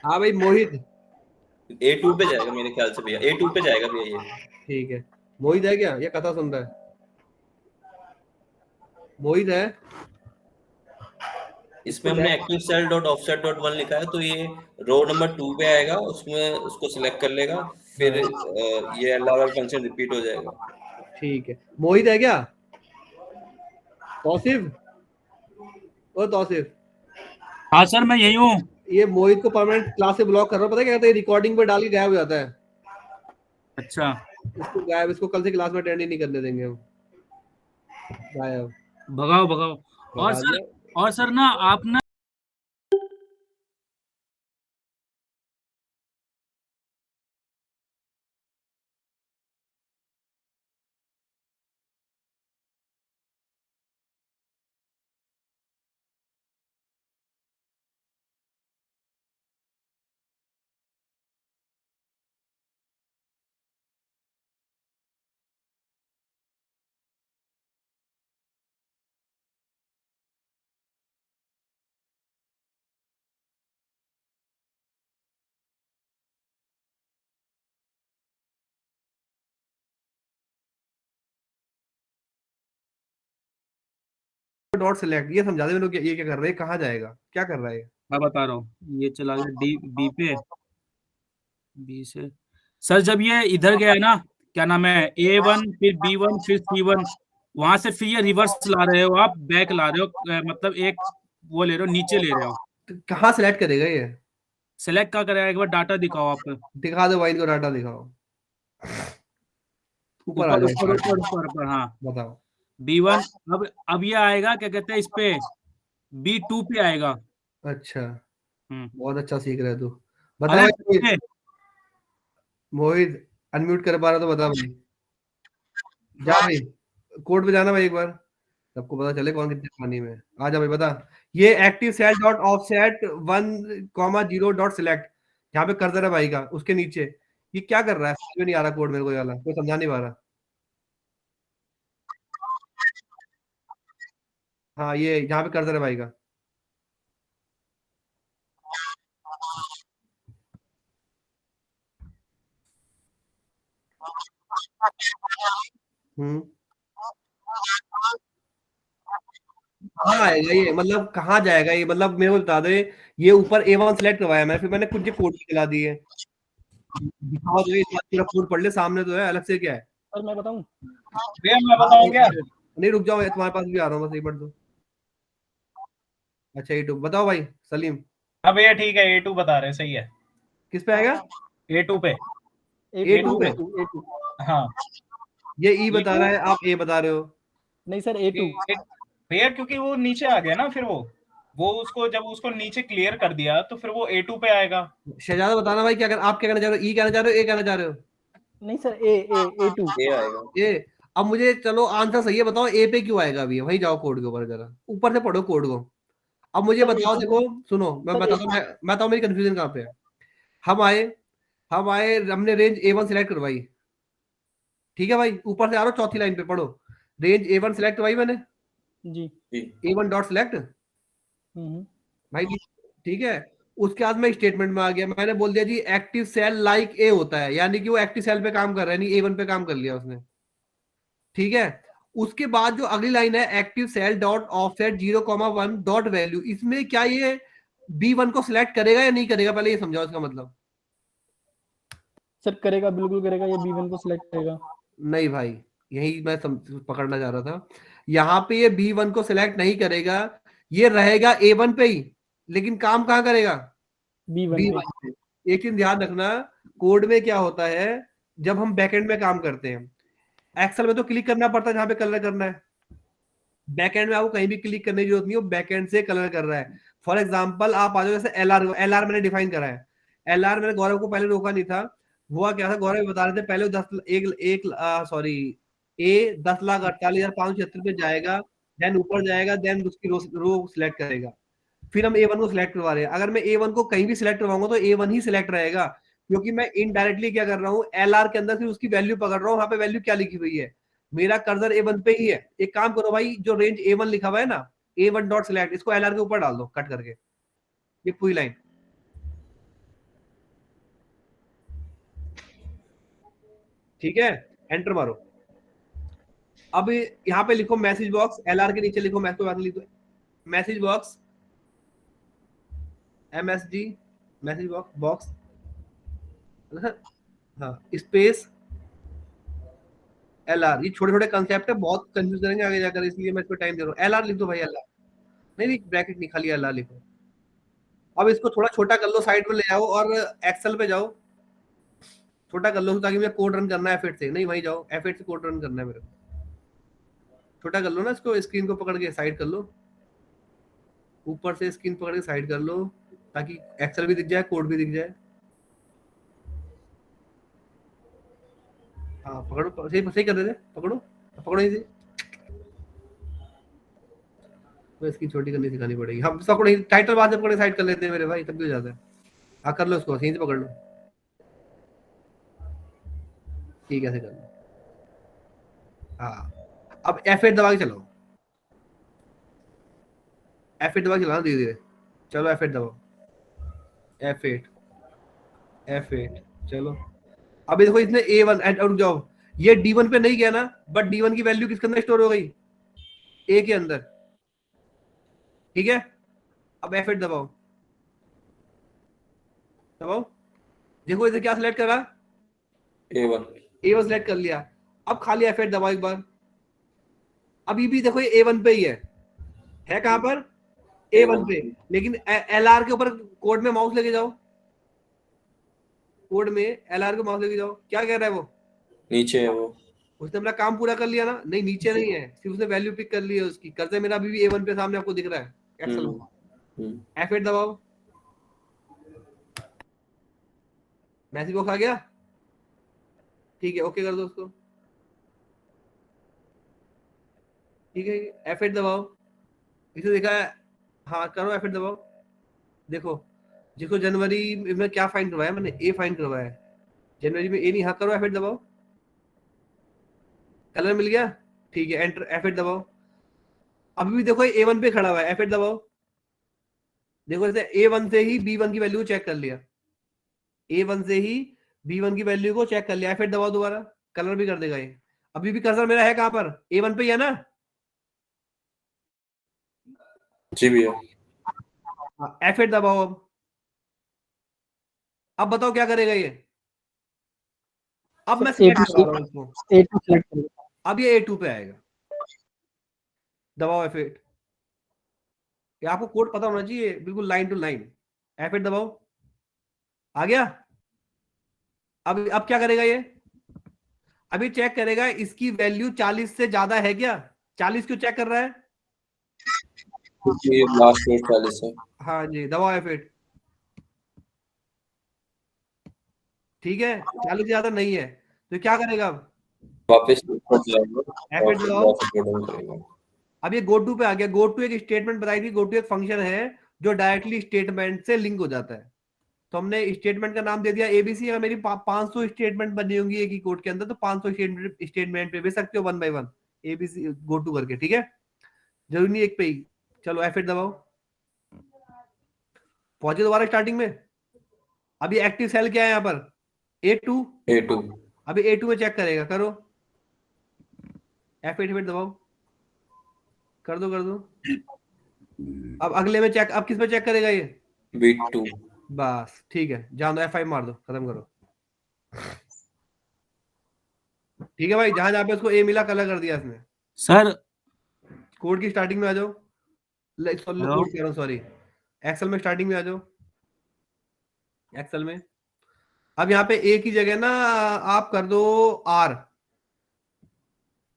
हाँ भाई मोहित, A2 पे जाएगा मेरे ख्याल से भैया, A2 पे जाएगा भैया ये। ठीक है, मोहित है क्या, ये कथा सुन रहा है, मोहित है, इसमें इसको हमने active cell dot offset dot one लिखा है, तो ये रो नंबर 2 पे आएगा, उसमें उसको सिलेक्ट कर लेगा, फिर ये अलावा फंक्शन रिपीट हो जाएगा। ठीक है, मोहित है क्या, तौसीफ, ओ तौसीफ, हाँ सर, मैं यही हूँ। ये मोहित को परमानेंट क्लास से ब्लॉक कर रहा हूँ, पता है क्या कहता है, रिकॉर्डिंग पे डाल के गायब हो जाता है, अच्छा, इसको गायब, इसको कल से क्लास में अटेंड ही नहीं करने देंगे हम, गायब, भगाओ भगाओ। और भगा सर, दिया। और सर ना आप ना डॉट सिलेक्ट, ये समझा दे मेरे को, ये क्या कर रहा है, कहाँ जाएगा, क्या कर रहा है? मैं बता रहा हूँ, ये चला गया डी बी पे, बी से सर जब ये इधर गया ना, क्या नाम है, A1 फिर B1 फिर C1, वहां से फिर ये रिवर्स ला रहे हो आप, बैक ला रहे हो, मतलब एक वो ले रहे हो, नीचे ले रहे हो। तो कहाँ सिलेक्ट करेगा ये? सेलेक्ट क्या करेगा, एक बार डाटा दिखाओ आप, दिखा दो भाई, इनको डाटा दिखाओ, ऊपर आ ऊपर जाए, ऊपर ऊपर ऊपर ऊपर, हाँ बताओ। B1, अब ये आएगा क्या कहते हैं इस पे, B2 पे आएगा। अच्छा, हम्म, बहुत अच्छा सीख रहे तू, बता अरे भाई। ये, मोहित अनम्यूट कर पा रहा तो बता भाई, जा भाई कोड पे जाना भाई एक बार, सबको पता चले कौन कितने पानी में। आ जा भाई बता, ये active cell dot offset 1,0 dot select, यहाँ पे कर्सर है भाई का, उसके नीचे ये क्या कर रहा है, समझ में नहीं आ रहा कोड मेरे को, ये वाला कोई समझा नहीं पा रहा। हाँ ये यहाँ पे कर्सर है भाई का, कहाँ आएगा ये, मतलब कहाँ जाएगा ये, मतलब मेरे को बता दे। ये ऊपर A1 सेलेक्ट करवाया मैं, फिर मैंने कुछ कोड चला दिए, दिखाओ तो ये पूरा कोड पढ़ ले, सामने तो है, अलग से क्या है। सर मैं बताऊं, भैया मैं बताऊं क्या? नहीं रुक जाओ, तुम्हारे पास भी आ रहा हूँ, बस एक बार दो। अच्छा A2 बताओ भाई सलीम, हाँ भैया ठीक है, A2 बता रहे, सही है, किस पे आएगा? A2 पे। A2 पे, A2 हाँ ये E बता रहा है, आप A बता रहे हो। नहीं सर A2, भैया क्योंकि वो नीचे आ गया ना, फिर वो उसको जब उसको नीचे क्लियर कर दिया तो फिर वो A2 पे आएगा। शहजादा बताना भाई, क्या कर, आप क्या कहना चाह रहे हो, E कहना चाह रहे हो, A कहना चाह रहे हो? नहीं सर A2, ये आएगा। ए, अब मुझे चलो आंसर सही है, बताओ ए पे क्यों आएगा अभी, वही जाओ कोड के ऊपर, जरा ऊपर से पढ़ो कोड को। अब मुझे सर, बताओ, देखो सुनो, मैं सर, बताता हूँ, मैं बताऊँ मेरी कंफ्यूजन कहाँ पे है। हम आए, हमने रेंज A1 सिलेक्ट करवाई, ठीक है भाई, ऊपर से आ रहा हूँ, चौथी लाइन पे पढ़ो, रेंज A1 सिलेक्ट करवाई मैंने, जी, A1 डॉट सिलेक्ट भाई, ठीक है। उसके बाद मैं स्टेटमेंट में आ गया, मैंने बोल दिया जी एक्टिव सेल लाइक ए होता है, यानी कि वो एक्टिव सेल पे काम कर रहा है, नहीं A1 पे काम कर लिया उसने, ठीक है। उसके बाद जो अगली लाइन है, active cell dot offset 0,1 dot value, इसमें क्या ये B1 को सिलेक्ट करेगा या नहीं करेगा, पहले ये समझाओ इसका मतलब। सर करेगा, बिल्कुल करेगा, ये B1 को सिलेक्ट करेगा। नहीं भाई, यही मैं पकड़ना चाह रहा था, यहाँ पे ये B1 को सिलेक्ट नहीं करेगा, ये रहेगा A1 पे ही, लेकिन काम कहाँ करेगा, B1 पे। एक चीज ध्यान रखना, कोड में क्या होता है, जब हम बैकएंड में काम करते हैं, एक्सेल में तो क्लिक करना पड़ता है जहां पे कलर करना है, बैकएंड में आपको कहीं भी क्लिक करने की जरूरत नहीं है, वो बैकएंड से कलर कर रहा है। फॉर एग्जांपल आप आ जाओ, जैसे एलआर मैंने डिफाइन करा है, एलआर मैंने गौरव को पहले रोका नहीं था, हुआ क्या था, गौरव बता रहे थे पहले 10,48,576 पे जाएगा, देन ऊपर जाएगा, देन उसकी रो सिलेक्ट करेगा, फिर हम A1 को सिलेक्ट करवा रहे हैं। अगर मैं A1 को कहीं भी सिलेक्ट करवाऊंगा तो A1 ही सिलेक्ट रहेगा, क्योंकि मैं इनडायरेक्टली क्या कर रहा हूँ, एलआर के अंदर फिर उसकी वैल्यू पकड़ रहा हूँ, वहां पे वैल्यू क्या लिखी हुई है, मेरा कर्सर A1 पे ही है। एक काम करो भाई, जो रेंज A1 लिखा हुआ है ना, A1 डॉट सिलेक्ट, इसको एलआर के ऊपर डाल दो कट करके, ये पूरी लाइन, ठीक है, एंटर मारो। अब यहाँ पे लिखो मैसेज बॉक्स, एलआर के नीचे लिखो message box, MSG message box, हाँ स्पेस LR, ये छोटे छोटे कंसेप्ट है, बहुत कंफ्यूज करेंगे आगे जाकर, इसलिए मैं इसको टाइम दे रहा हूँ। LR लिख दो भाई, LR नहीं, ब्रैकेट नहीं, खाली LR लिखो। अब इसको थोड़ा छोटा कर लो, साइड में ले जाओ और एक्सेल पे जाओ, छोटा कर लो ताकि मुझे कोड रन करना है F8 से, नहीं वहीं जाओ, F8 से कोड रन करना है मेरे को, छोटा कर लो ना इसको, स्क्रीन को पकड़ के साइड कर लो, ऊपर से स्क्रीन पकड़ के साइड कर लो, ताकि एक्सेल भी दिख जाए, कोड भी दिख जाए। हाँ पकड़ो, सही कर रहे थे, पकड़ो इसे, तो इसकी छोटी करनी सिखानी पड़ेगी। हम पकड़ो, टाइटल बाद में पकड़े साइड कर लेते हैं मेरे भाई, तब भी हो जाता है। हाँ कर लो इसको, सही से पकड़ लो, ठीक है, ऐसे कर लो। हाँ अब F8 दबा के चलो, F8 दबा के चलाना धीरे धीरे, चलो F8 दबाओ, F8 चलो। अभी देखो इसने A1 रुक जाओ, ये D1 पे नहीं गया ना, बट D1 की वैल्यू किसके अंदर स्टोर हो गई, A के अंदर, ठीक है, अब F8 दबाओ, देखो इधर क्या सिलेक्ट करा, A1 सिलेक्ट कर लिया। अब खाली F8 दबाओ एक बार, अभी भी देखो ये A1 पे ही है कहां पर, A1 पे, लेकिन LR के ऊपर कोड में माउस लेके जाओ, कोड में LR के माउस लेके जाओ, क्या कह रहा है वो, नीचे है वो, उसने अपना काम पूरा कर लिया ना, नहीं नीचे नहीं है, सिर्फ उसने वैल्यू पिक कर ली है उसकी, कर्सर मेरा अभी भी A1 पे सामने आपको दिख रहा है एक्सेल में। F8 दबाओ, मैसेज बॉक्स आ गया, ठीक है, ओके कर दो उसको, ठीक है, F8 दबाओ, इसे देखा है, हाँ करो F8 दबाओ, देखो जिसको जनवरी में क्या फाइंड करवाया मैंने, A फाइंड करवाया है, जनवरी में A नहीं, हाँ करो F8 दबाओ, कलर मिल गया, ठीक है, एंटर, F8 दबाओ, अभी भी देखो A1 पे खड़ा हुआ है, F8 दबाओ, देखो जैसे A1 से ही B1 की वैल्यू चेक कर लिया, A1 से ही B1 की वैल्यू को चेक कर लिया, F8 दबाओ दोबारा, कलर भी कर देगा ये, अभी भी कर्सर मेरा है कहां पर, A1 पे ही है ना, जी भैया, F8 दबाओ, अब बताओ क्या करेगा ये, अब मैं सिलेक्ट करवा रहा हूं इसको, A2 सेलेक्ट करो, अब ये A2 पे आएगा, दबाओ F8, ये आपको कोड पता होना चाहिए बिल्कुल लाइन टू लाइन, F8 दबाओ, आ गया, अब क्या करेगा ये, अभी चेक करेगा इसकी वैल्यू 40 से ज्यादा है क्या, 40 क्यों चेक कर रहा है, ये लास्ट में 40 है, हाँ जी, दबाओ F8, ठीक है, 40 से ज्यादा नहीं है, तो क्या करेगा अब, वापस ऊपर जाएगा F8 और दबाओ, अपलोड करेगा। अब ये GoTo पे आ गया, GoTo एक स्टेटमेंट बताई थी, GoTo एक फंक्शन है जो डायरेक्टली स्टेटमेंट से लिंक हो जाता है, तो हमने स्टेटमेंट का नाम दे दिया ABC, अगर मेरी 500 स्टेटमेंट बनी होंगी एक ही कोड के अंदर, तो 500 स्टेटमेंट पे भेज सकते हो 1 by 1 ABC GoTo करके, ठीक है, जरूरी नहीं एक पे ही, चलो F8 दबाओ, पहुंचे दोबारा स्टार्टिंग में, अभी एक्टिव सेल क्या है यहाँ पर, A2, अभी A2 में चेक करेगा, करो F8 दबाओ, कर दो, अब अगले में चेक, अब किस पे चेक करेगा ये, B2, बस ठीक है, जान दो, F5 मार दो, खत्म करो, ठीक है भाई, जहां जहां पे उसको A मिला कलर कर दिया इसने, सर कोड की स्टार्टिंग में आ जाओ, कोड कह रहा हूं, सॉरी, एक्सेल में स्टार्टिंग में आ जाओ, एक्सेल में, अब यहाँ पे A की जगह ना आप कर दो R,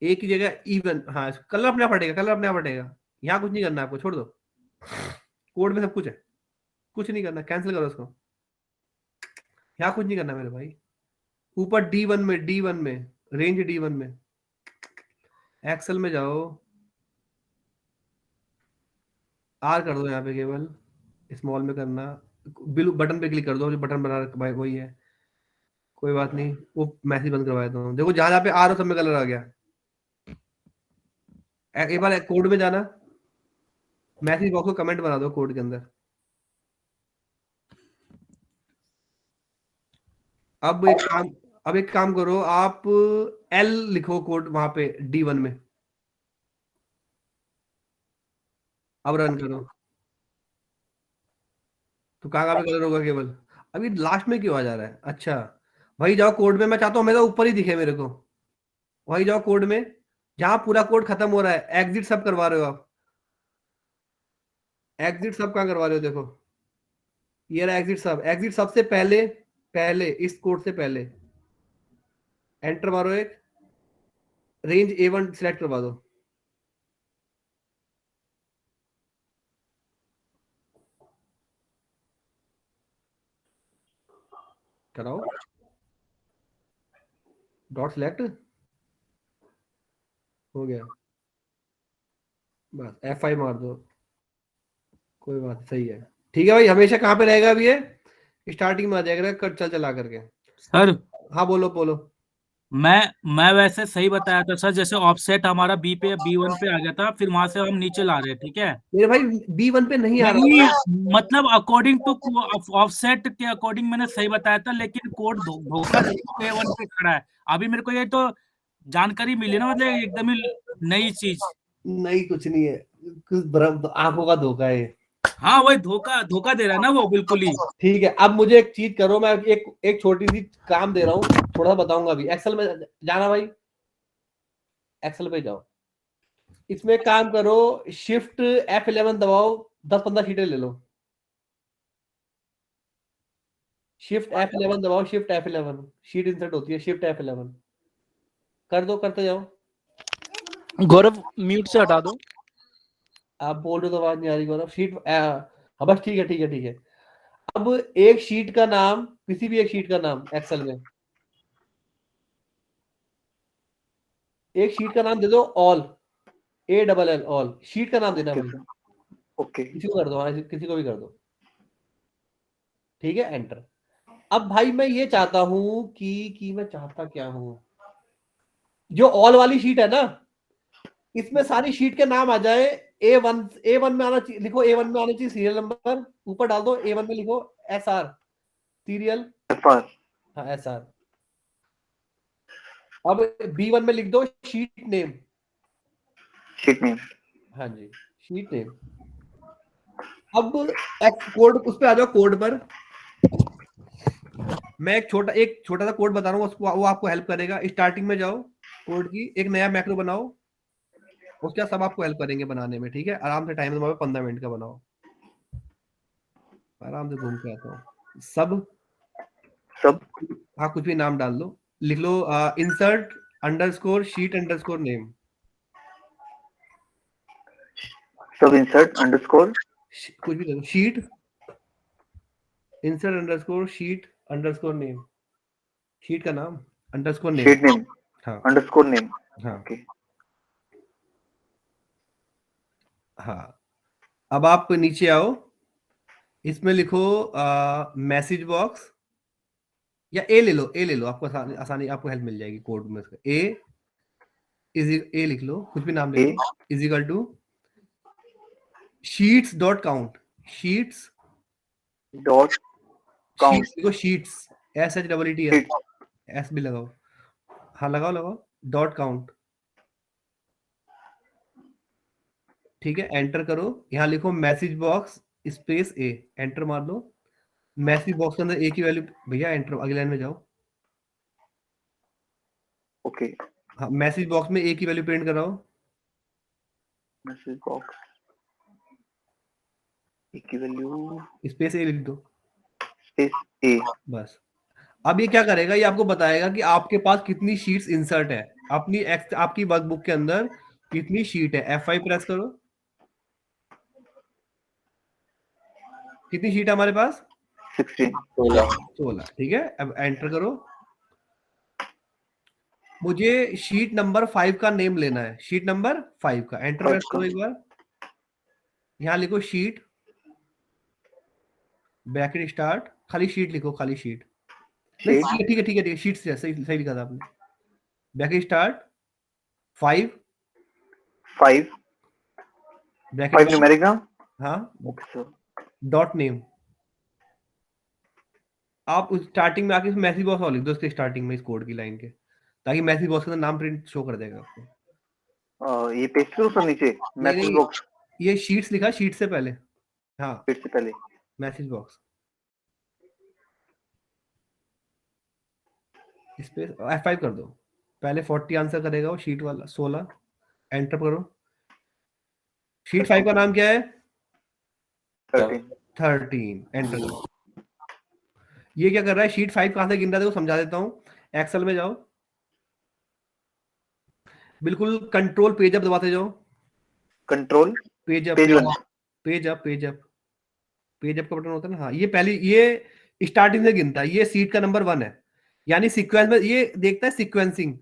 A की जगह इवन, हाँ कलर अपने आप हटेगा, यहाँ कुछ नहीं करना आपको, छोड़ दो, कोड में सब कुछ है, कुछ नहीं करना, कैंसिल करो उसको, यहाँ कुछ नहीं करना मेरे भाई, ऊपर D1 में रेंज D1 में एक्सेल में जाओ, R कर दो, यहाँ पे केवल स्मॉल में करना, बटन पे क्लिक कर दो, जो बटन बना रखा भाई वही है, कोई बात नहीं, वो मैसेज बंद करवाया था, देखो जहां जहां पे R हो सब में कलर आ गया, एक बार कोड में जाना, मैसेज बॉक्स को कमेंट बना दो कोड के अंदर, अब एक काम करो, आप L लिखो कोड वहां पे D1 में, अब रन करो, तो कहाँ पे कलर होगा केवल, अभी लास्ट में क्यों आ जा रहा है, अच्छा वही जाओ कोड में, मैं चाहता हूँ मेरा ऊपर ही दिखे मेरे को, वही जाओ कोड में, जहां पूरा कोड खत्म हो रहा है, एग्जिट सब करवा रहे हो आप, एग्जिट सब कहाँ करवा रहे हो, देखो ये रहा एग्जिट सबसे पहले इस कोड से पहले, एंटर मारो, एक रेंज A1 सिलेक्ट करवा दो, कराओ, डॉट सिलेक्ट हो गया, बस F5 मार दो, कोई बात, सही है, ठीक है भाई, हमेशा कहाँ पे रहेगा अभी ये, स्टार्टिंग में आ जाएगा, चल चला करके, सर हाँ बोलो, मैं वैसे सही बताया था सर, जैसे ऑफसेट हमारा B पे B1 पे आ गया था, फिर वहां से हम नीचे ला रहे हैं, ठीक है, मेरे भाई B1 पे नहीं आ रहा नहीं मतलब अकॉर्डिंग टू ऑफसेट के अकॉर्डिंग मैंने सही बताया था, लेकिन कोड धोखा A1 पे खड़ा है, अभी मेरे को ये तो जानकारी मिली ना, मतलब एकदम ही नई चीज, नहीं, कुछ नहीं है, आंखों का धोखा है। हाँ वही धोखा दे रहा है ना वो, बिल्कुल ही। ठीक है, अब मुझे एक चीज करो, मैं एक छोटी सी काम दे रहा हूँ, थोड़ा सा बताऊंगा अभी। एक्सेल में जाना भाई, एक्सेल पे जाओ, इसमें काम करो, शिफ्ट F11 दबाओ, 10-15 शीटें ले लो। शिफ्ट F11 दबाओ, शिफ्ट F11, शीट इंसर्ट होती है, शिफ्ट F11 कर दो, करते जाओ। गौरव म्यूट से हटा दो। आप बोल रहे हो तो आवाज नहीं आ रही गौरव। शीट हाँ बस ठीक है ठीक है ठीक है। अब एक शीट का नाम, किसी भी एक शीट का नाम एक्सेल में, एक शीट का नाम दे दो ऑल, ALL ऑल, शीट का नाम देना भाई। ओके किसी को कर दो, हाँ किसी को भी कर दो, ठीक है, एंटर। अब भाई मैं ये चाहता हूं कि मैं चाहता क्या हूं, जो ऑल वाली शीट है ना, इसमें सारी शीट के नाम आ जाए। A1 में आना चाहिए, लिखो A1 में आना चाहिए सीरियल नंबर, ऊपर डाल दो A1 में लिखो SR सीरियल, हाँ SR। अब B1 में लिख दो शीट नेम, हाँ जी शीट नेम। अब कोड, उस पे आ जाओ, कोड पर। मैं एक छोटा सा कोड बता रहा हूँ, वो आपको हेल्प करेगा। स्टार्टिंग में जाओ, कोड की एक नया मैक्रो बनाओ, उसका सब आपको हेल्प करेंगे बनाने में, ठीक है। आराम से, टाइम तुम्हारा 15 मिनट का बनाओ, आराम से घूम के आता हूँ। सब हाँ कुछ भी नाम डाल दो, लिख लो insert underscore sheet underscore name, सब इंसर्ट अंडरस्कोर कुछ भी sheet insert underscore sheet underscore name, sheet का नाम अंडरस्कोर नेम, शीट नेम हाँ अंडरस्कोर नेम, हाँ ओके हाँ। अब आप नीचे आओ, इसमें लिखो मैसेज बॉक्स, या ए ले लो, आपको आसानी आपको हेल्प मिल जाएगी कोड में। ए लिख लो, कुछ भी नाम ले लो, is equal to sheets dot count, sheets dot count, लिखो, शीट्स SHEET एस भी लगाओ, हाँ लगाओ डॉट काउंट, ठीक है, एंटर करो। यहाँ लिखो मैसेज बॉक्स स्पेस ए, एंटर मार लो। मैसेज बॉक्स के अंदर ए की वैल्यू, भैया एंटर, अगली लाइन में जाओ। ओके हाँ मैसेज बॉक्स में ए की वैल्यू प्रिंट कराओ, मैसेज बॉक्स ए की वैल्यू स्पेस ए लिख दो, स्पेस ए, बस। अब ये क्या करेगा, ये आपको बताएगा कि आपके पास कितनी शीट्स इंसर्ट है आपकी वर्कबुक के अंदर, कितनी शीट है। F5 प्रेस करो, कितनी शीट है हमारे पास, 16, ठीक है। अब एंटर करो, मुझे शीट नंबर 5 का नेम लेना है, शीट नंबर 5 का, एंटर प्रेस करो एक बार। यहाँ लिखो शीट ब्रैकेट स्टार्ट, खाली शीट लिखो, खाली शीट, नहीं ठीक है शीट से सही लिखा था आपने। ब्रैकेट स्टार्ट 5 ब्रैकेट न्यूमेरिक नाम, हाँ, ओके सर, डॉट नेम। आप उस स्टार्टिंग में आके मैसेज बॉक्स और लिख दो इसके स्टार्टिंग में, इस कोड की लाइन के, ताकि मैसेज बॉक्स के अंदर नाम प्रिंट शो कर देगा आपको। ये पेस्ट करो सर नीचे, मैसेज बॉक्स, ये शीट्स लिखा, शीट से पहले, हाँ शीट से पहले मैसेज बॉक्स स्पेस F5 कर दो, पहले 40 आंसर करेगा वो शीट वाला, 16, एंटर करो। शीट 5 का नाम क्या है, 13, एंटर करो। ये क्या कर रहा है, शीट 5 कहां से गिन रहा है, देखो समझा देता हूं। एक्सेल में जाओ, बिल्कुल कंट्रोल पेज अप दबाते जाओ, कंट्रोल पेज अप का बटन होता है ना, हाँ। ये पहली, ये स्टार्टिंग से गिनता है, ये सीट का नंबर 1 है, यानी सीक्वेंस में ये देखता है सीक्वेंसिंग।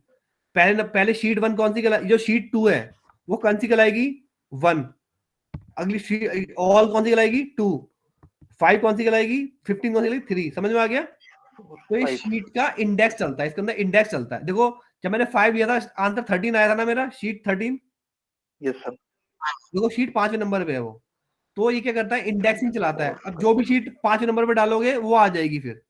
पहले शीट 1 कौन सी कहलाएगी, जो शीट 2 है वो कौन सी कहलाएगी, 1। अगली शीट ऑल कौन सी कहलाएगी, 2। 5 कौन सी कहलाएगी, 15 कौन सी कहलाएगी, 3। समझ में आ गया। तो ये शीट का इंडेक्स चलता है, इसके अंदर इंडेक्स चलता है। देखो जब मैंने 5 दिया था, आंसर 13 आया था ना मेरा, शीट 13। यस सर, देखो शीट 5वें नंबर पे है वो, तो ये क्या करता है, इंडेक्सिंग चलाता है। अब जो भी शीट 5वें नंबर पे डालोगे वो आ जाएगी फिर,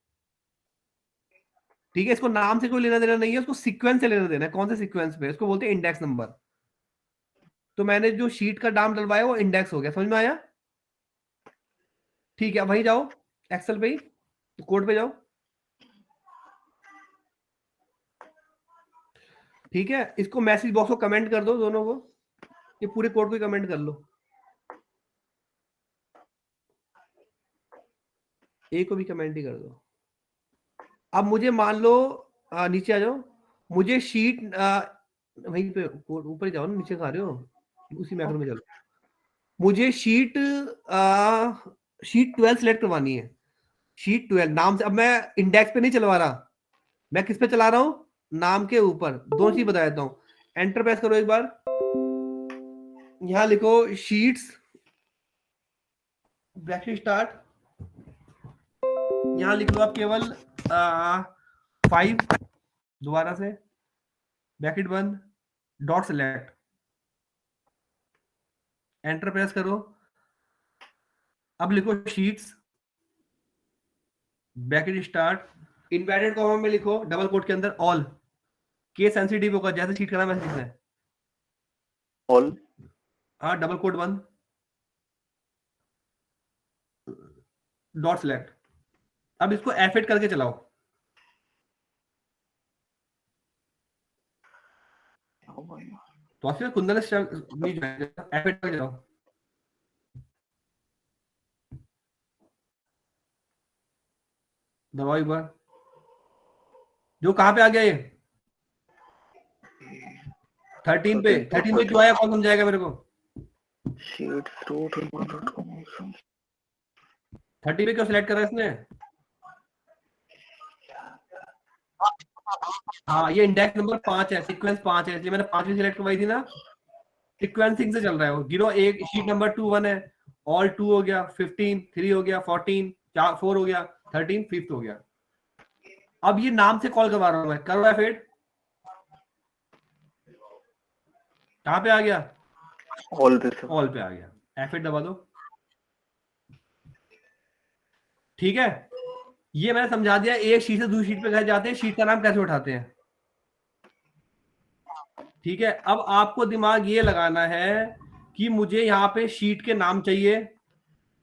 ठीक है। इसको नाम से कोई लेना देना नहीं है, उसको सीक्वेंस से लेना देना है, कौन से सीक्वेंस पे, इसको बोलते हैं इंडेक्स नंबर। तो मैंने जो शीट का नाम डलवाया वो इंडेक्स हो गया, समझ में आया? ठीक है, वहीं जाओ एक्सेल पे ही, कोड पे जाओ। ठीक है, इसको मैसेज बॉक्स को कमेंट कर दो दोनों को, ये पूरे कोड को कमेंट कर लो, ए को भी कमेंट ही कर दो। अब मुझे मान लो नीचे आ जाओ, मुझे शीट वहीं पे ऊपर ही जाओ ना, नीचे खा रहे हो, उसी मैक्रो में चलो। मुझे शीट 12 सिलेक्ट करवानी है, शीट 12 नाम से। अब मैं इंडेक्स पे नहीं चलवा रहा, मैं किस पे चला रहा हूं? नाम के ऊपर। दोनों चीज बता देता हूं, एंटर प्रेस करो एक बार, यहां लिखो शीट्स ब्रैकेट स्टार्ट, यहां लिख लो आप केवल 5, दोबारा से ब्रैकेट बंद, डॉट सिलेक्ट, एंटर प्रेस करो। अब लिखो sheets bracket start, inverted comma में लिखो डबल कोट के अंदर ऑल, केस सेंसिटिव होगा, जैसे शीट करना वैसे लिखना है ऑल। हाँ, डबल कोट बंद, डॉट सिलेक्ट। अब इसको F8 करके चलाओ, तो आपसे कुंदन नहीं जाएगा, F8 करके चलाओ। दबाओ एक बार, जो कहां पे आ गया ये 13 पे, 13 पे क्यों आया, कौन समझाएगा मेरे को? शीट 30 पे क्यों सिलेक्ट करा इसने? हाँ, ये इंडेक्स नंबर 5 है, सीक्वेंस 5 है, इसलिए मैंने 5 भी सिलेक्ट करवाई थी ना, सीक्वेंसिंग से चल रहा है वो। गिनो, एक शीट नंबर 2 1 है, ऑल 2 हो गया, 15 3 हो गया, 14 4 हो गया, 13 5th हो गया। अब ये नाम से कॉल करवा रहा हूं मैं, करो F8, कहां पे आ गया? ऑल पे से। ऑल पे आ गया, F8 दबा दो। ठीक है, ये मैंने समझा दिया, एक शीट से दूसरी शीट पे कैसे जाते हैं, शीट का नाम कैसे उठाते हैं। ठीक है, अब आपको दिमाग ये लगाना है कि मुझे यहाँ पे शीट के नाम चाहिए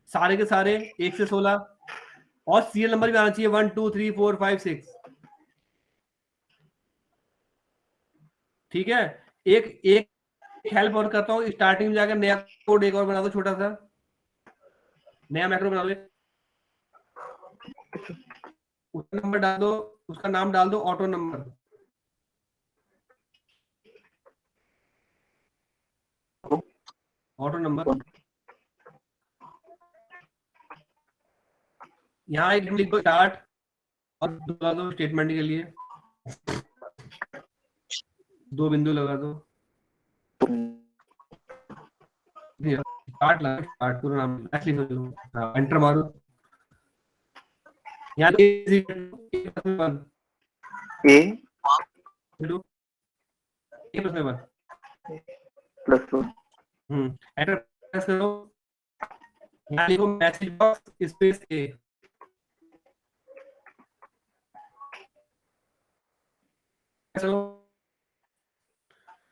सारे के सारे 1 से 16, और सीरियल नंबर भी आना चाहिए 1 2 3 4 5 6। ठीक है, एक हेल्प और करता हूँ, स्टार्टिंग में जाकर नया कोड एक और बना दो, छोटा सा नया मैक्रो बना लो, उसका नंबर डाल दो, उसका नाम डाल दो ऑटो नंबर। ऑटो नंबर, यहाँ एक लिख दो स्टार्ट, और लगा दो स्टेटमेंट के लिए 2 बिंदु लगा दो, स्टार्ट लगा, स्टार्ट पूरा नाम एंटर मारो। यहाँ ए प्लस 1 एंटर प्रेस करो, यहाँ लिखो मैसेज बॉक्स स्पेस ए,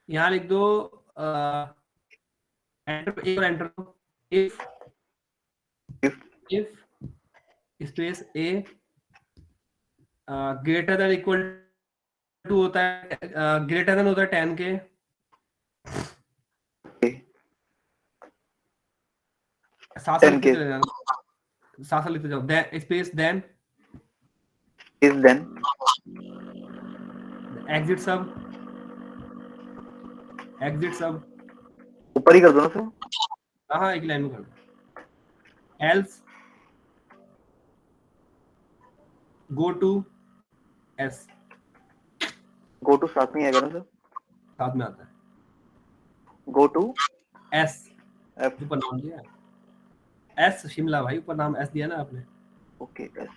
यहाँ लिख दो enter, if space A greater than equal to होता है, ग्रेटर देन होता है 10 के, साथ लिखते जाओ, space then is then exit सब ऊपर ही कर दो ना सर। हाँ, एक लाइन में कर दो, else go to S, go to साथ में आएगा ना सर? साथ में आता है, गो टू एस एफ। ऊपर नाम दिया एस, शिमला भाई, ऊपर नाम एस दिया ना आपने। Okay S.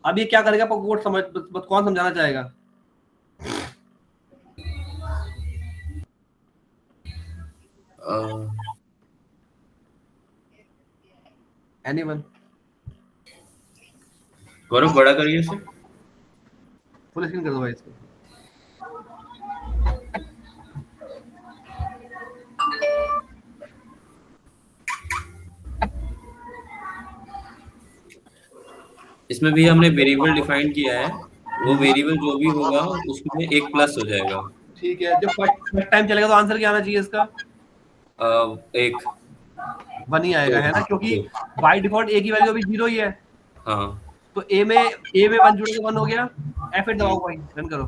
अब ये क्या करेगा, कोड समझ, कौन समझाना चाहेगा? एनीवन? गौरव बड़ा करिए इसे, फुल स्क्रीन कर दो भाई इसको। इसमें भी हमने वेरिएबल डिफाइन किया है, वो वेरिएबल जो भी होगा उसमें एक प्लस हो जाएगा। ठीक है, जब फर्स्ट टाइम चलेगा तो आंसर क्या आना चाहिए इसका? एक 1 ही आएगा, है ना, क्योंकि बाय डिफॉल्ट ए की वैल्यू अभी 0 ही है। हाँ, तो ए में 1 जुड़ेगा 1 हो गया। F8 दबाओ भाई, रन करो,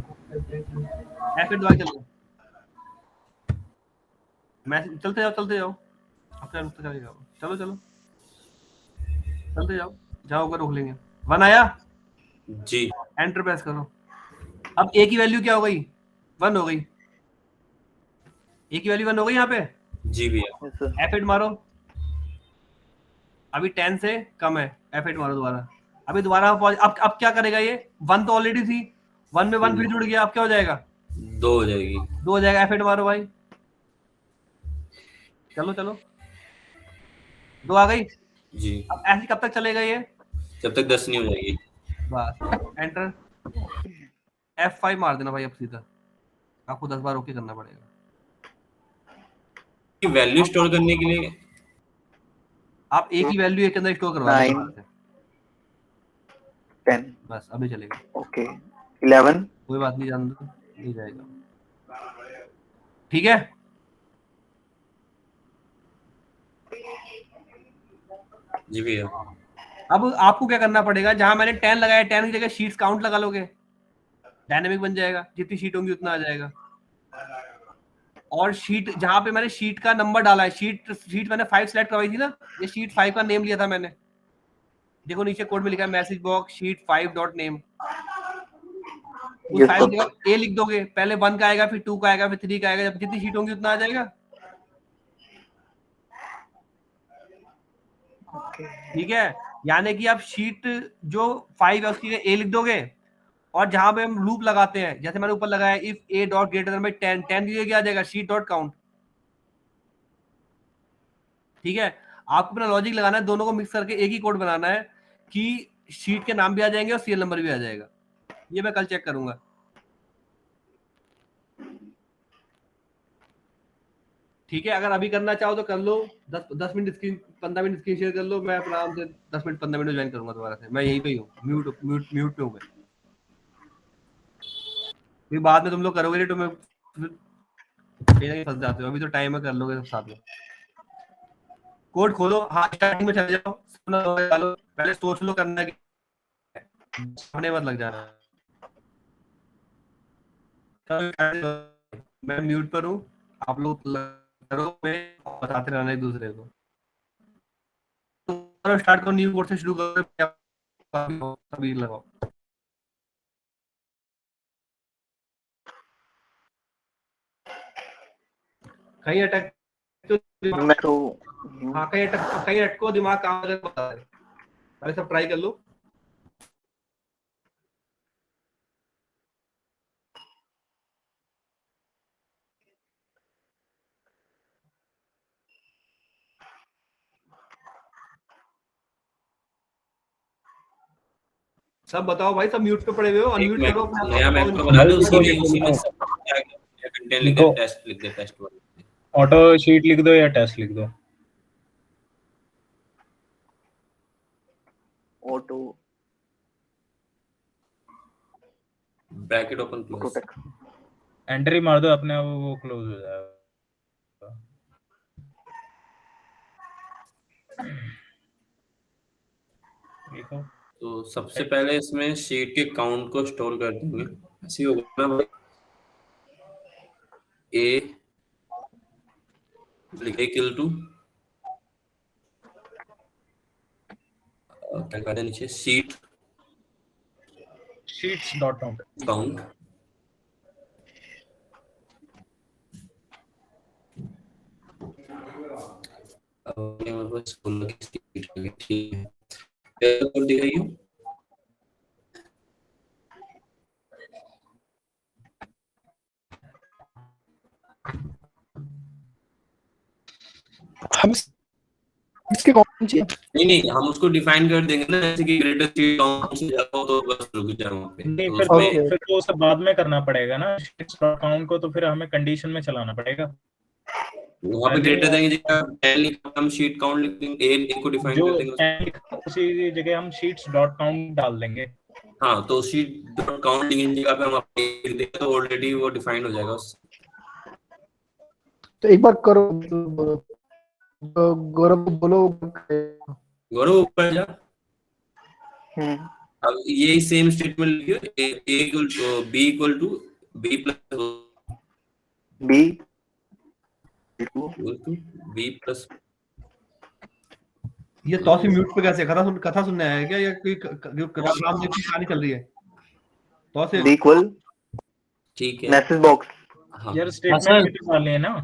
F8 दबा चलो। मैं चलते जाओ अपने रुकते जाओ, चलो चलते जाओ कर रोक लेंगे। 1 आया जी, एंटर प्रेस करो। अब ए की वैल्यू क्या हो गई? 1 हो गई। ए की वैल्यू 1 हो गई यहाँ पे। जी भैया। Yes, sir. F8 मारो, अभी 10 से कम है। F8 मारो दोबारा, अभी दोबारा अब क्या करेगा ये? 1 तो ऑलरेडी थी, 1 में 1 फिर जुड़ गया, अब क्या हो जाएगा? 2 हो जाएगी। 2 हो जाएगा। F8 मारो भाई, चलो 2 आ गई जी। अब ऐसे कब तक चलेगा ये? जब तक 10 नहीं हो जाएगी। बस एंटर, F5 मार देना भाई। अब सीधा आपको 10 बार ओके करना पड़ेगा। वैल्यू स्टोर करने के लिए आप ए की वैल्यू एक के अंदर स्टोर करवा 9 देंगे, 10 बस अभी चलेगा। ओके 11 कोई बात नहीं, जान दो, नहीं जाएगा। ठीक है, जी भैया। अब आपको क्या करना पड़ेगा? जहां मैंने 10 लगाया, 10 की जगह शीट्स काउंट लगा लोगे, डायनेमिक बन जाएगा, जितनी शीट होंगी उतना आ जाएगा। और शीट जहां पे मैंने शीट का नंबर डाला है, शीट मैंने 5 सेलेक्ट करवाई थी ना, ये शीट 5 का नेम लिया था मैंने। देखो नीचे कोड में लिखा है message box sheet 5 dot name. उस 5 जगह ए लिख दोगे, पहले 1 का आएगा, फिर 2 का आएगा, फिर 3 का आएगा, जब जितनी शीट होंगी उतना आ जाएगा। ठीक है, यानी कि आप शीट जो 5 है उसकी ए लिख दोगे, और जहां पे हम लूप लगाते हैं, जैसे मैंने ऊपर लगाया if A dot greater than by 10, 10 की जगह क्या आ जाएगा? Sheet dot count. ठीक है, आपको अपना लॉजिक लगाना है, दोनों को मिक्स करके एक ही कोड बनाना है कि शीट के नाम भी आ जाएंगे और सीरियल नंबर भी आ जाएगा। ये मैं कल चेक करूंगा। ठीक है, अगर अभी करना चाहो तो कर लो, 10 minute screen 15 minute screen share कर लो, मैं आराम से 10 मिनट 15 मिनट ज्वाइन करूंगा दोबारा से। मैं यहीं पे ही हूँ, म्यूट पे हूँ मैं। फिर बाद में तुम लोग करोगे नहीं तो मैं कहीं ना कहीं फंस जाते हो। अभी तो टाइम है, कर लोगे सब साथ में। कोड खोलो, हाँ स्टार्टिंग में चले जाओ, पहले सोच लो करना है, होने मत लग जाना। मैं म्यूट पर हूँ, आप लोग करो, मैं बताते रहना एक दूसरे को। तो स्टार्ट करो, न्यू कोड से शुरू करो, अभी लगाओ। कहीं अटक तो हाँ, कहीं अटको, दिमाग काम बता रहे, पहले सब ट्राई कर लो। सब बताओ भाई, सब म्यूट पे पड़े हुए हो, अनम्यूट करो अपने। नया मैक्रो बना लो, उसी में सब कंटेंट लिख दे, टेस्ट लिख दे, टेस्ट 1 ऑटो शीट लिख दो या टेस्ट लिख दो। Auto bracket open close, entry मार दो, अपने आप वो क्लोज हो जाएगा। देखो, तो सबसे पहले इसमें शीट के काउंट को स्टोर कर देंगे। ऐसे ही होगा ना भाई। ए इक्वल टू क्या कहते हैं नीचे, शीट्स डॉट काउंट। ठीक है, दिखाइए। हम इसके कौन सी नहीं, हम उसको डिफाइन कर देंगे ना, जैसे कि ग्रेटर शीट काउंट से जाओ तो बस रुक जाओ वहाँ पे। नहीं, तो फिर तो सब बाद में करना पड़ेगा ना शीट्स डॉट काउंट को, तो फिर हमें कंडीशन में चलाना पड़ेगा। वहाँ पे ग्रेटर देन की जगह 10 लिखा हम शीट काउंट लिख देंगे, ए को डिफाइन जो कर देंगे। 10 लिखा उसी जगह हम शीट्स डॉट काउंट डाल देंगे। हाँ, तो शीट डॉट काउंट की जगह पे हम अपने लिख देंगे, तो ऑलरेडी वो डिफाइन हो जाएगा उससे। तो एक बार करो, गौरव को बोलो। गौरव ऊपर जा। अब ये सेम स्टेटमेंट लिखियो, a equal to b equal to b plus b equal to b plus. ये तौसी म्यूट पे कैसे कथा सुनने आया है क्या, या कोई रामदेव की कहानी चल रही है? तौसी b इक्वल ठीक है, मैसेज बॉक्स। हाँ यार स्टेटमेंट भी तो डालने हैं ना।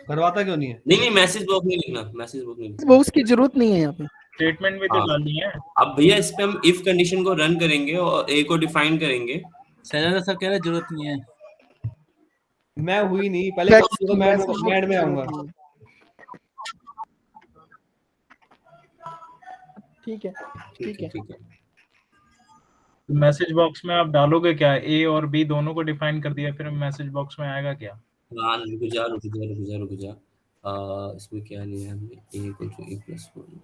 करवाता क्यों नहीं है? नहीं मैसेज बॉक्स नहीं लिखना, मैसेज बॉक्स नहीं लिखना। बॉक्स की जरूरत नहीं है यहाँ पे। स्टेटमेंट भी तो हाँ। डालनी है। अब भैया इस पे हम इफ कंडीशन को रन करेंगे और a को डिफाइन करेंगे। सर सर कह रहे जरूरत नहीं है। मैं हुई नहीं पहले, तो मैं में आऊंगा। ठीक है, ठीक है। ठीक है, मैसेज बॉक्स में आप डालोगे क्या? ए और बी दोनों को डिफाइन कर दिया, फिर मैसेज बॉक्स में आएगा क्या? हाँ रुक जा। इसमें क्या लिया हमने, a equal to a plus 1।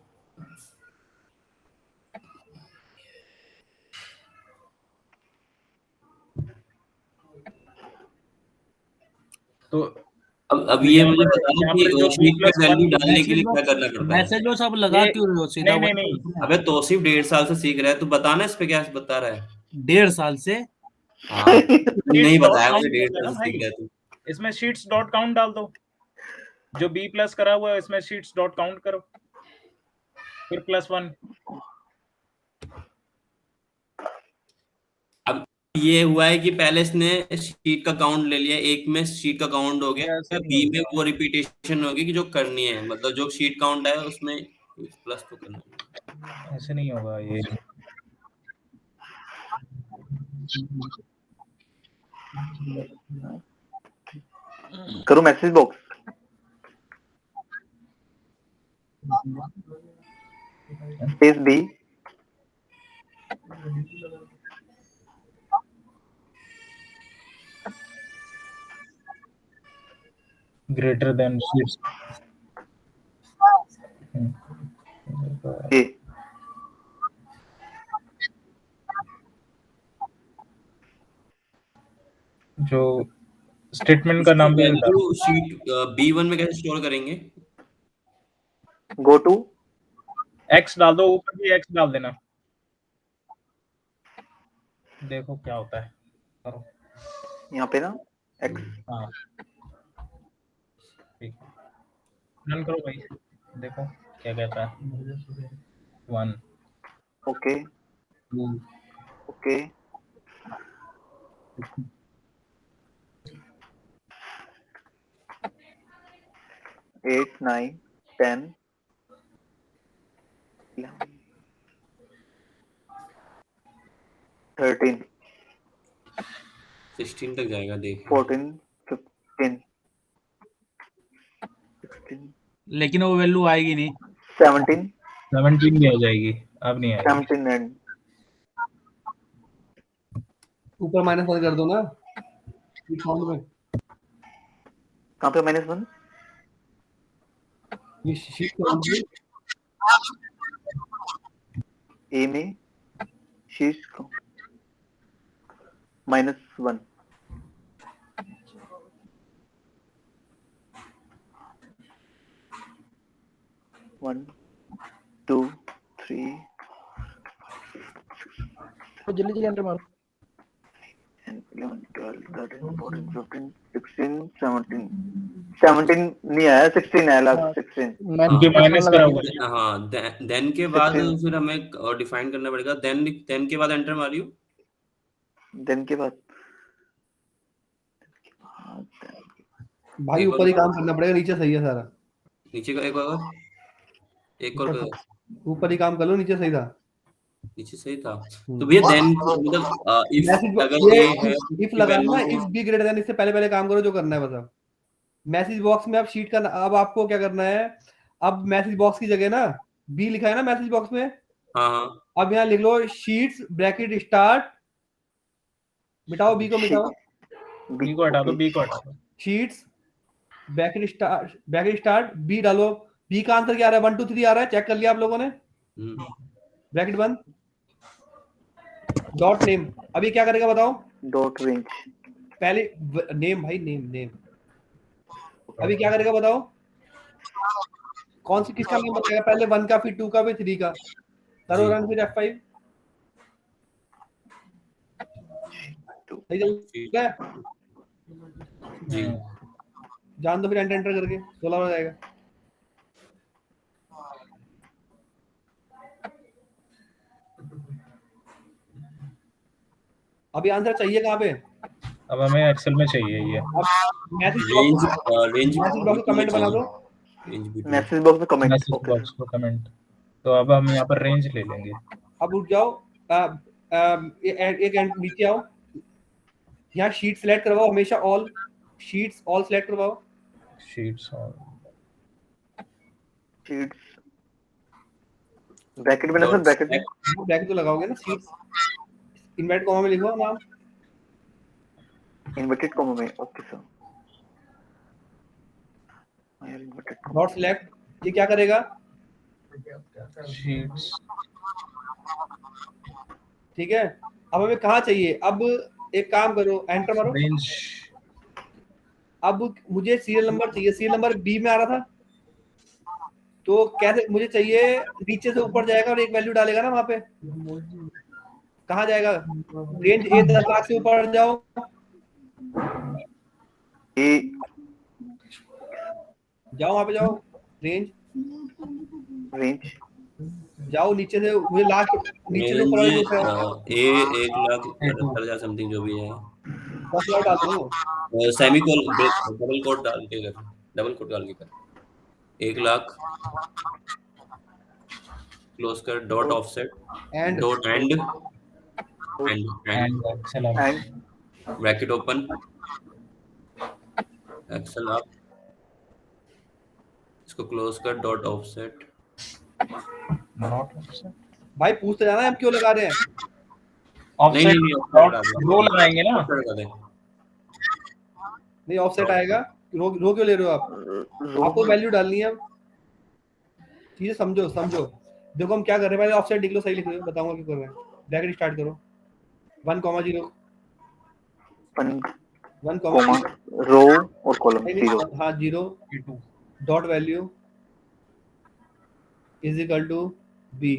तो अब ये मुझे बता दो कि शीट पे वैल्यू डालने के लिए क्या करना पड़ता है? मैसेज बॉक्स आप लगा क्यों रहे हो सीधा? नहीं। अबे तौसीफ 1.5 साल से सीख रहा है, तू बताना इस पे क्या बता रहा है। 1.5 साल से? हाँ नहीं बताया मुझे, 1.5 साल से सीख रहा है तू। इसमें शीट्स डॉट काउंट डाल दो, जो बी प्लस करा हुआ है इसमें शीट्स डॉट काउंट करो, फिर +1। अब ये हुआ है कि पहले इसने शीट का काउंट ले लिया, एक में शीट का काउंट हो गया, बी में वो रिपीटेशन होगी कि जो करनी है, मतलब जो शीट काउंट है उसमें प्लस तो करना है। ऐसे नहीं होगा ये। करो message box. Space b greater than sheets a जो स्टेटमेंट का नाम भी वैल्यू शीट B1 में कैसे स्टोर करेंगे? गो टू x डाल दो, ऊपर भी x डाल देना, देखो क्या होता है। करो यहाँ पे ना x। हाँ ठीक है, रन करो भाई, देखो क्या कहता है। 1 ओके 2 ओके 8 9 10 11 13 16 तक जाएगा, देख 14 15 16 लेकिन वो वैल्यू आएगी नहीं। 17 17 भी आ जाएगी, अब नहीं आएगी। 17 एंड ऊपर -1 कर दो ना काउंट में। कहाँ पे -1? ये शीट काउंट में ए में शीर्ष को -1 1 2 3 तो जल्दी एंटर मारो। 11 12 13 14 15 16 17 17 नहीं आया, 16 आया, लास्ट 16। क्योंकि माइनस करा हुआ है। हाँ देन के बाद 16 फिर हमें डिफाइन करना पड़ेगा, देन के बाद एंटर मारियो। देन के बाद भाई ऊपर ही काम करना पड़ेगा, नीचे सही है सारा। नीचे का एक और ऊपर ही काम कर लो, नीचे सही था। नीचे सही था तो भैया देन मतलब इफ अगर ये है इफ लगाना, इफ बी ग्रेटर देन, इससे पहले काम करो जो करना है बस। अब मैसेज बॉक्स में अब शीट का, अब आपको क्या करना है, अब मैसेज बॉक्स की जगह ना बी लिखा है ना मैसेज बॉक्स में, हाँ अब यहाँ लिख लो शीट्स ब्रैकेट स्टार्ट, मिटाओ बी को, मिटाओ बी को हटा दो, बी को हटा दो। शीट्स ब्रैकेट स्टार्ट बी डालो, बी का आंसर क्या आ रहा है 1 2 3 आ रहा है, चेक कर लिया आप लोगों ने, ब्रैकेट बंद, डॉट नेम, अभी क्या करेगा बताओ, डॉट रेंज, पहले नेम भाई नेम, अभी क्या करेगा बताओ, कौन सी किसका नेम बताएगा, पहले 1 का फिर 2 का फिर 3 का, करो रन फिर F5, सही चल रहा है जी, जान दो फिर एंटर करके 16 हो जाएगा। अभी आंसर चाहिए कहाँ पे, अब हमें एक्सेल में चाहिए ये। अब मैसेज रेंज बॉक्स में कमेंट बना दो, मैसेज बॉक्स में कमेंट, मैसेज बॉक्स को कमेंट, तो अब हम यहाँ पर रेंज ले लेंगे। अब उठ जाओ, एक नीचे आओ, यहाँ शीट सिलेक्ट करवाओ, हमेशा ऑल शीट्स ऑल सिलेक्ट करवाओ, शीट्स और शीट्स, ब्रैकेट में ना सर, ब्रैकेट तो लगाओगे ना, शीट्स इन्वर्टेड कॉमा में लिखो नाम, इन्वर्टेड कॉमा में, ओके सर, डॉट सिलेक्ट, ये क्या करेगा, शीट्स, ठीक है। अब हमें कहाँ चाहिए, अब एक काम करो, एंटर मारो, रेंज, अब मुझे सीरियल नंबर चाहिए, सीरियल नंबर बी में आ रहा था, तो कैसे मुझे चाहिए, नीचे से ऊपर जाएगा और एक वैल्यू डालेगा ना वहां पे, कहाँ जाएगा, रेंज ए 10 लाख से ऊपर जाओ, जाओ वहां पे जाओ, रेंज जाओ नीचे से, मुझे लास्ट नीचे से ऊपर ए 1,78,000 समथिंग जो भी है, 10 लाख डाल दो, सेमीकोलन डबल कोट डाल के कर, डबल कोट डाल के कर, 1 लाख क्लोज कर, dot offset and dot end bracket open, Excel आप इसको क्लोज कर, डॉट ऑफसेट, नॉट ऑफसेट, भाई पूछते जाना हम क्यों लगा रहे हैं, ऑफसेट रो लगाएंगे ना, नहीं ऑफसेट आएगा, रो क्यों ले रहे हो आप, आपको वैल्यू डालनी है, चीजें समझो, देखो हम क्या कर रहे हैं, पहले ऑफसेट लिख लो, सही लिख रहे हो, बताऊंगा क्यों कर रहे हैं, ब्रैकेट स्टार्ट करो, 1,0 1, रो और कॉलम 0, हाँ 0 dot value is equal to B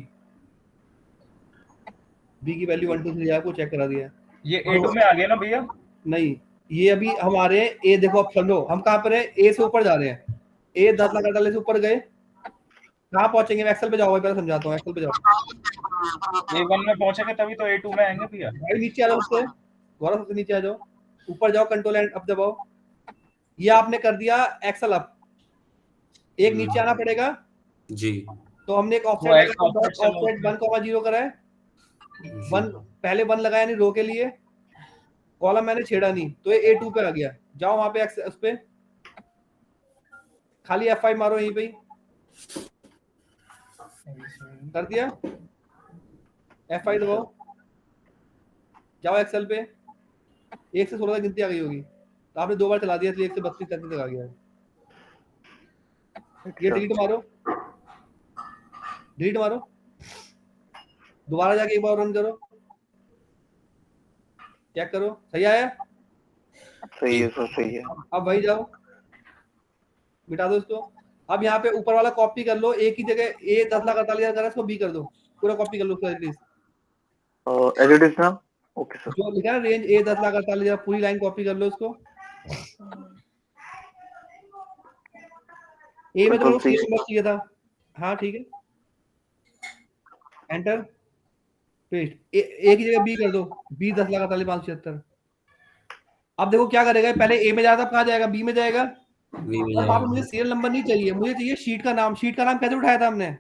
की वैल्यू 1 2 3 आपको चेक करा दिया, ये A2 में आ गया ना भैया, नहीं ये अभी हमारे ए, देखो आप समझो हम कहाँ पर है, ए से ऊपर जा रहे हैं, ए 10 लाख डाले से ऊपर गए, कहाँ पहुंचेंगे, एक्सेल पे जाओ भाई, पहले समझाता हूँ, एक्सेल पे जाओ, A1 में पहुंचेंगे तभी तो A2 में आएंगे भैया, भाई नीचे आ जाओ, उससे गौरव सबसे नीचे आ जाओ, ऊपर जाओ, कंट्रोल एंड अप दबाओ, ये आपने कर दिया एक्सेल अप, एक नीचे आना पड़ेगा जी, तो हमने एक ऑफसेट 1,0 करा है, 1 पहले 1 लगाया नहीं रो के लिए, कॉलम मैंने छेड़ा नहीं, तो ये A2 पे आ गया, जाओ वहां पे उस पे खाली F5 मारो, यहीं पे कर दिया, F5 दबाओ, जाओ एक्सेल पे, 1 से 16 तक गिनती आ गई होगी, तो आपने 2 बार चला दिया, तो 1 से 32 तक आ गया है, ये डिलीट मारो, दोबारा जाके एक बार रन करो, चेक करो, सही आया, सही है सर, सही है, अब वही जाओ, मिटा दो इसको, अब यहाँ पे ऊपर वाला कॉपी कर लो, एक ही जगह ए 10,48,000 इसको बी कर दो, पूरा कॉपी कर लो please, edit is now, okay sir, जो लिखा है ना रेंज ए 10,48,000 पूरी लाइन कॉपी कर लो इसको, ए में तो नंबर चाहिए था, हाँ ठीक है, एंटर पेस्ट, एक ही जगह बी कर दो, बी 10,48,576, अब देखो क्या करेगा, पहले ए में जाता, कहाँ जाएगा, बी में जाएगा, अब मुझे सीरियल नंबर नहीं चाहिए, मुझे चाहिए शीट का नाम कैसे उठाया था हमने,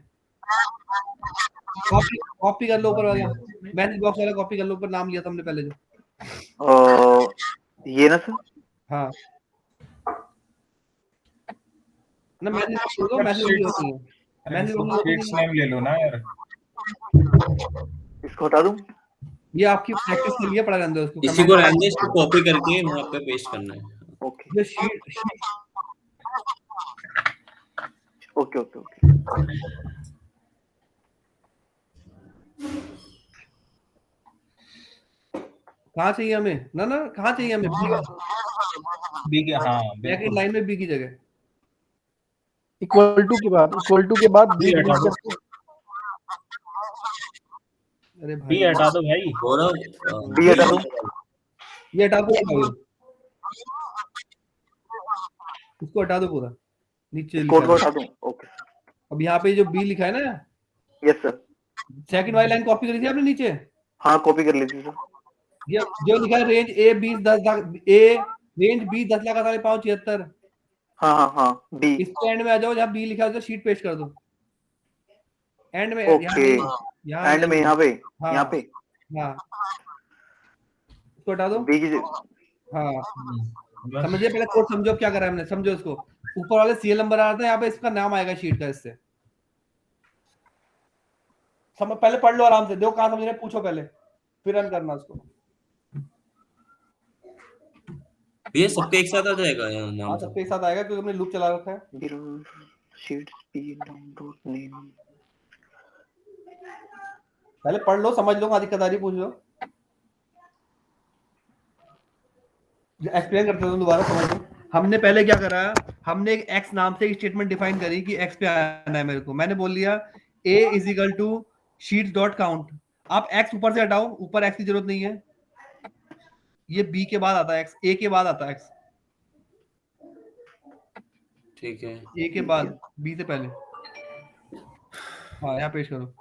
कॉपी कर लो ऊपर वाला, मैसेज बॉक्स वाला कॉपी कर लो, ऊपर नाम लिया था हमने पहले जो, ये ना सर, हाँ ना, मैसेज नेम ले लो ना यार, इसको हटा दूं, ये आपकी प्रैक्टिस के लिए पढ़ा रहने दो, इसी को रहने, इसको कॉपी करके वहां पे पेस्ट करना है, ओके, ओके ओके ओके। कहाँ चाहिए हमें? ना ना कहाँ चाहिए हमें? बी के, हाँ ब्रैकेट बिल्कुल। लाइन में बी की जगह इक्वल टू के बाद बी बी हटा डिलीट दो, करके। अरे बी भाई हटा दो भाई। गौरव बी हटा दो, ये हटा दो भाई, इसको हटा दो पूरा, नीचे लिखा कोड को है। हटा दूं? ओके अब यहाँ पे जो बी लिखा है ना, यस सर। सेकंड वाली लाइन कॉपी करी थी आपने नीचे, हाँ कॉपी कर ली थी सर। ये जो लिखा है range A 20 10 lakh, A range B 10 lakh 5,76। हाँ हाँ हाँ डी। इसके एंड में आ जाओ, जहाँ बी लिखा है तो शीट पेस्ट कर दो एंड में। ओके यहाँ एंड में यहाँ पे, हाँ यहाँ पे हाँ, इसको हटा दो। बी की जगह। हाँ बस समझिए, पहले कोड समझो अब क्या करा है हमने, समझो इसको। ऊपर वाले सीरियल नंबर आ रहा था, यहाँ पे इसका नाम आएगा शीट का, इससे समझ। पहले पढ़ लो आराम से, देखो कहाँ समझ रहे हैं, पूछो पहले, फिर रन करना उसको। ये सबके एक साथ आ जाएगा यहाँ नाम हाँ सब? सबके साथ आएगा क्योंकि हमने लूप चला रखा है। Sheets B dot name. पहले पढ़ लो, समझ लो, कहाँ दिक्कत आ रही है पूछ लो, एक्सप्लेन करते हो दोबारा, समझ लो। हमने पहले क्या करा, हमने एक एक्स नाम से एक स्टेटमेंट डिफाइन करी कि एक्स पे आना है मेरे को। मैंने बोल दिया a is equal to sheets dot count. आप एक्स ऊपर से हटाओ, ऊपर एक्स की जरूरत नहीं है, ये बी के बाद आता है एक्स, ए के बाद आता है एक्स, ठीक है, ए के बाद बी से पहले। हाँ यहाँ पेश करो।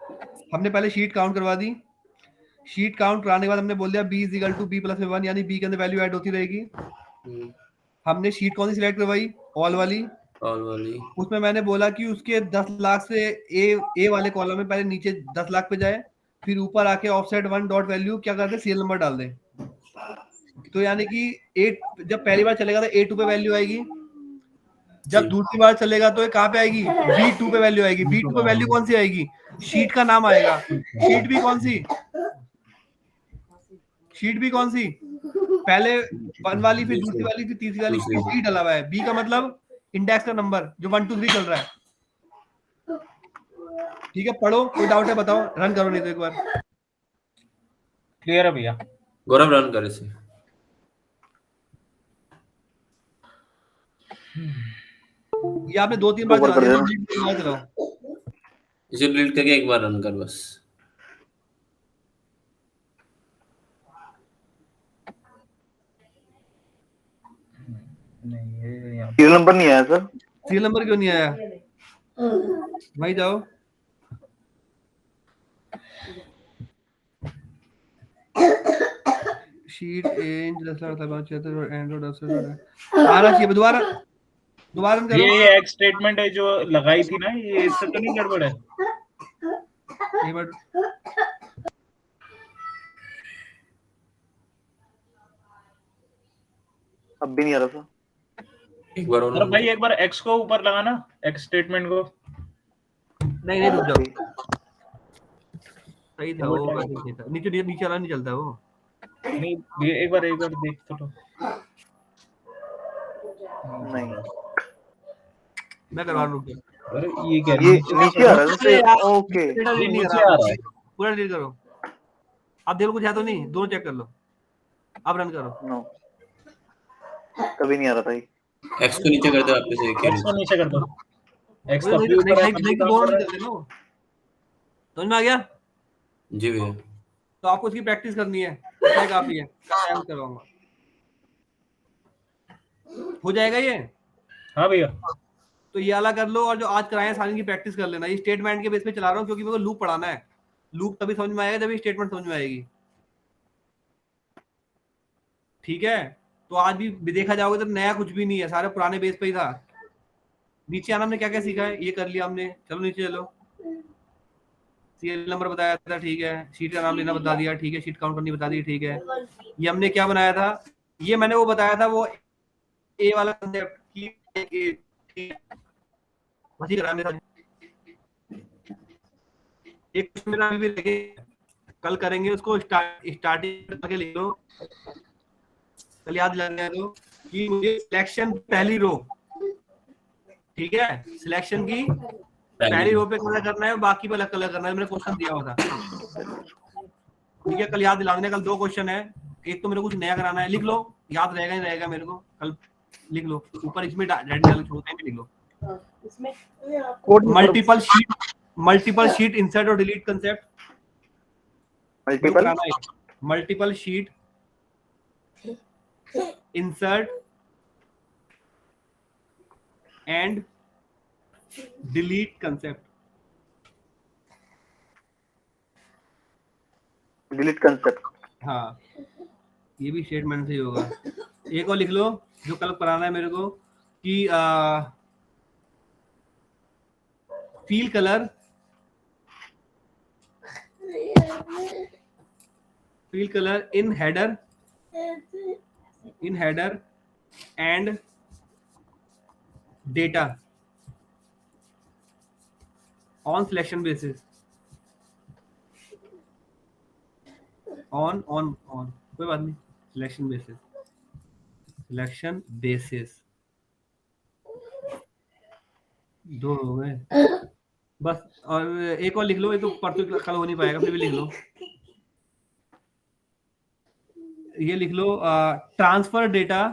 हमने पहले शीट काउंट करवा दी, शीट काउंट कराने के बाद हमने बोल दिया B is equal to B plus 1, यानी बी के अंदर वैल्यू ऐड होती रहेगी। हमने शीट कौन सी सिलेक्ट करवाई? ऑल वाली। ऑल वाली। उसमें मैंने बोला कि उसके 10 लाख से ए वाले कॉलम में पहले नीचे 10 लाख पे जाए, फिर ऊपर आके ऑफसेट 1 डॉट वैल्यू क्या करते, सीरियल नंबर डाल दे। तो यानी कि जब पहली बार चलेगा तो A2 पे वैल्यू आएगी, जब दूसरी बार चलेगा तो कहाँ पे आएगी, B2 पे वैल्यू आएगी। B2 पे वैल्यू कौन सी आएगी? शीट का नाम आएगा। शीट भी कौन सी? शीट भी कौन सी? पहले 1 वाली, फिर दूसरी वाली, फिर तीसरी वाली, बी डला हुआ है। बी का मतलब इंडेक्स का नंबर जो 1 2 3 चल रहा है। ठीक है, पढ़ो, कोई डाउट है बताओ, रन करो नहीं तो एक बार। क्लियर है भैया? गौरव रन कर इसे। ये आपने 2-3 बार चला दिया, चलाओ। इसे डिलीट करके एक बार रन कर बस। नहीं ये यहाँ सीरियल नंबर नहीं आया सर। सीरियल नंबर क्यों नहीं आया? वहीं जाओ, शीट एंड 10 लाख 75 एंड्रॉइड आना चाहिए। दोबारा रन करो। ये एक स्टेटमेंट है जो लगाई थी ना, ये इससे तो नहीं गड़बड़ है? एक बार अब भी नहीं आ रहा सर। एक बार और अरे भाई एक बार एक्स को ऊपर लगाना, एक्स स्टेटमेंट को। नहीं रुक जाओ, सही था वो, नीचे नीचे वाला नहीं चलता वो। नहीं ये एक बार देख तो नहीं मैं करवा लूं क्या? अरे ये क्या, ये नीचे आ रहा है। ओके नीचे आ रहा है। पूरा डिलीट करो। अब देखो कुछ है तो नहीं, दोनों चेक कर लो। अब रन करो। नो कभी नहीं आ रहा था ये। एक्स को नीचे कर दो वापस एक एक्स को नीचे कर दो, एक्स का नहीं, व्यू ऊपर है, नहीं, दोनों चल रहे हो। समझ में आ गया? जी भैया। तो आपको इसकी प्रैक्टिस करनी है, क्या काफी है, क्या करवाऊंगा, हो जाएगा ये। हाँ भैया। तो ये वाला कर लो, और जो आज कराए सारी की प्रैक्टिस कर लेना। ये स्टेटमेंट के बेस पे चला रहा हूँ क्योंकि मेरे को लूप पढ़ाना है। लूप तभी समझ में आएगा जब ये स्टेटमेंट समझ में आएगी। ठीक है, तो आज भी देखा जाओगे तो नया कुछ भी नहीं है, सारे पुराने बेस पे ही था। नीचे आना हमने क्या क्या सीखा है, ये कर लिया हमने। चलो नीचे चलो, सीरियल नंबर बताया था, ठीक है। शीट का नाम लेना बता दिया, ठीक है। शीट काउंट करनी बता दी, ठीक है। ये हमने क्या बनाया था, ये मैंने वो बताया था, वो ए वाला कंसेप्ट की वही कराने था। एक मेरा भी लगे, कल करेंगे उसको। स्टार्टिंग करके लिख लो, कल याद लग गया तो, कि मुझे सिलेक्शन पहली रो ठीक है, सिलेक्शन की पहली रो पे कलर करना है, बाकी पे अलग कलर करना है, मैंने क्वेश्चन दिया हुआ था। ठीक है, कल याद दिला देना, कल 2 क्वेश्चन है, एक तो मेरे को कुछ नया कराना है, लिख लो, याद रहेगा ही रहेगा मेरे को, कल लिख लो, ऊपर इसमें रेड डाल छोड़ते हैं, लिख लो। मल्टीपल शीट इंसर्ट और delete concept, multiple sheet insert and delete concept, delete concept. हाँ, ये भी स्टेटमेंट से ही होगा। एक और लिख लो जो कल कराना है मेरे को कि feel colour in header and data on selection basis, on कोई बात नहीं, सिलेक्शन बेसिस 2 हो गए बस। और एक और लिख लो, ये तो परसों कल हो नहीं पाएगा, फिर भी लिख लो, ये लिख लो transfer data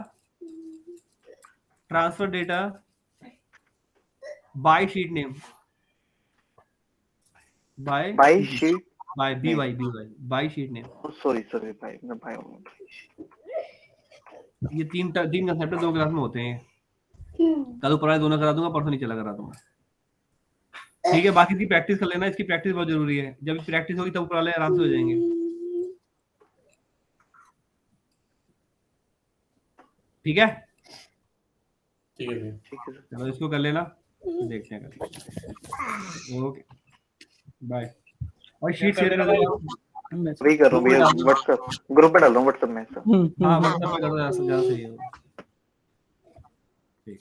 by sheet name, by sheet name. Sorry भाई, मैं भाई हूँ। ये तीन कंसेप्ट 2 क्लास में होते हैं, कल ऊपर वाले दोनों करा दूंगा, परसों नीचे करा दूंगा। ठीक है, बाकी की प्रैक्टिस कर लेना, इसकी प्रैक्टिस बहुत जरूरी है, जब प्रैक्टिस होगी तब ऊपर वाले आराम से हो जाएंगे। ठीक है, चलो इसको कर लेना, देखते हैं कल। Okay bye. और शीट शेयर कर देना, वही कर रहा हूँ भैया, व्हाट्सएप ग्रुप पे डाल रहा हूँ, व्हाट्सएप में। हाँ व्हाट्सएप पे कर दो, ज्यादा सही होगा। ठीक।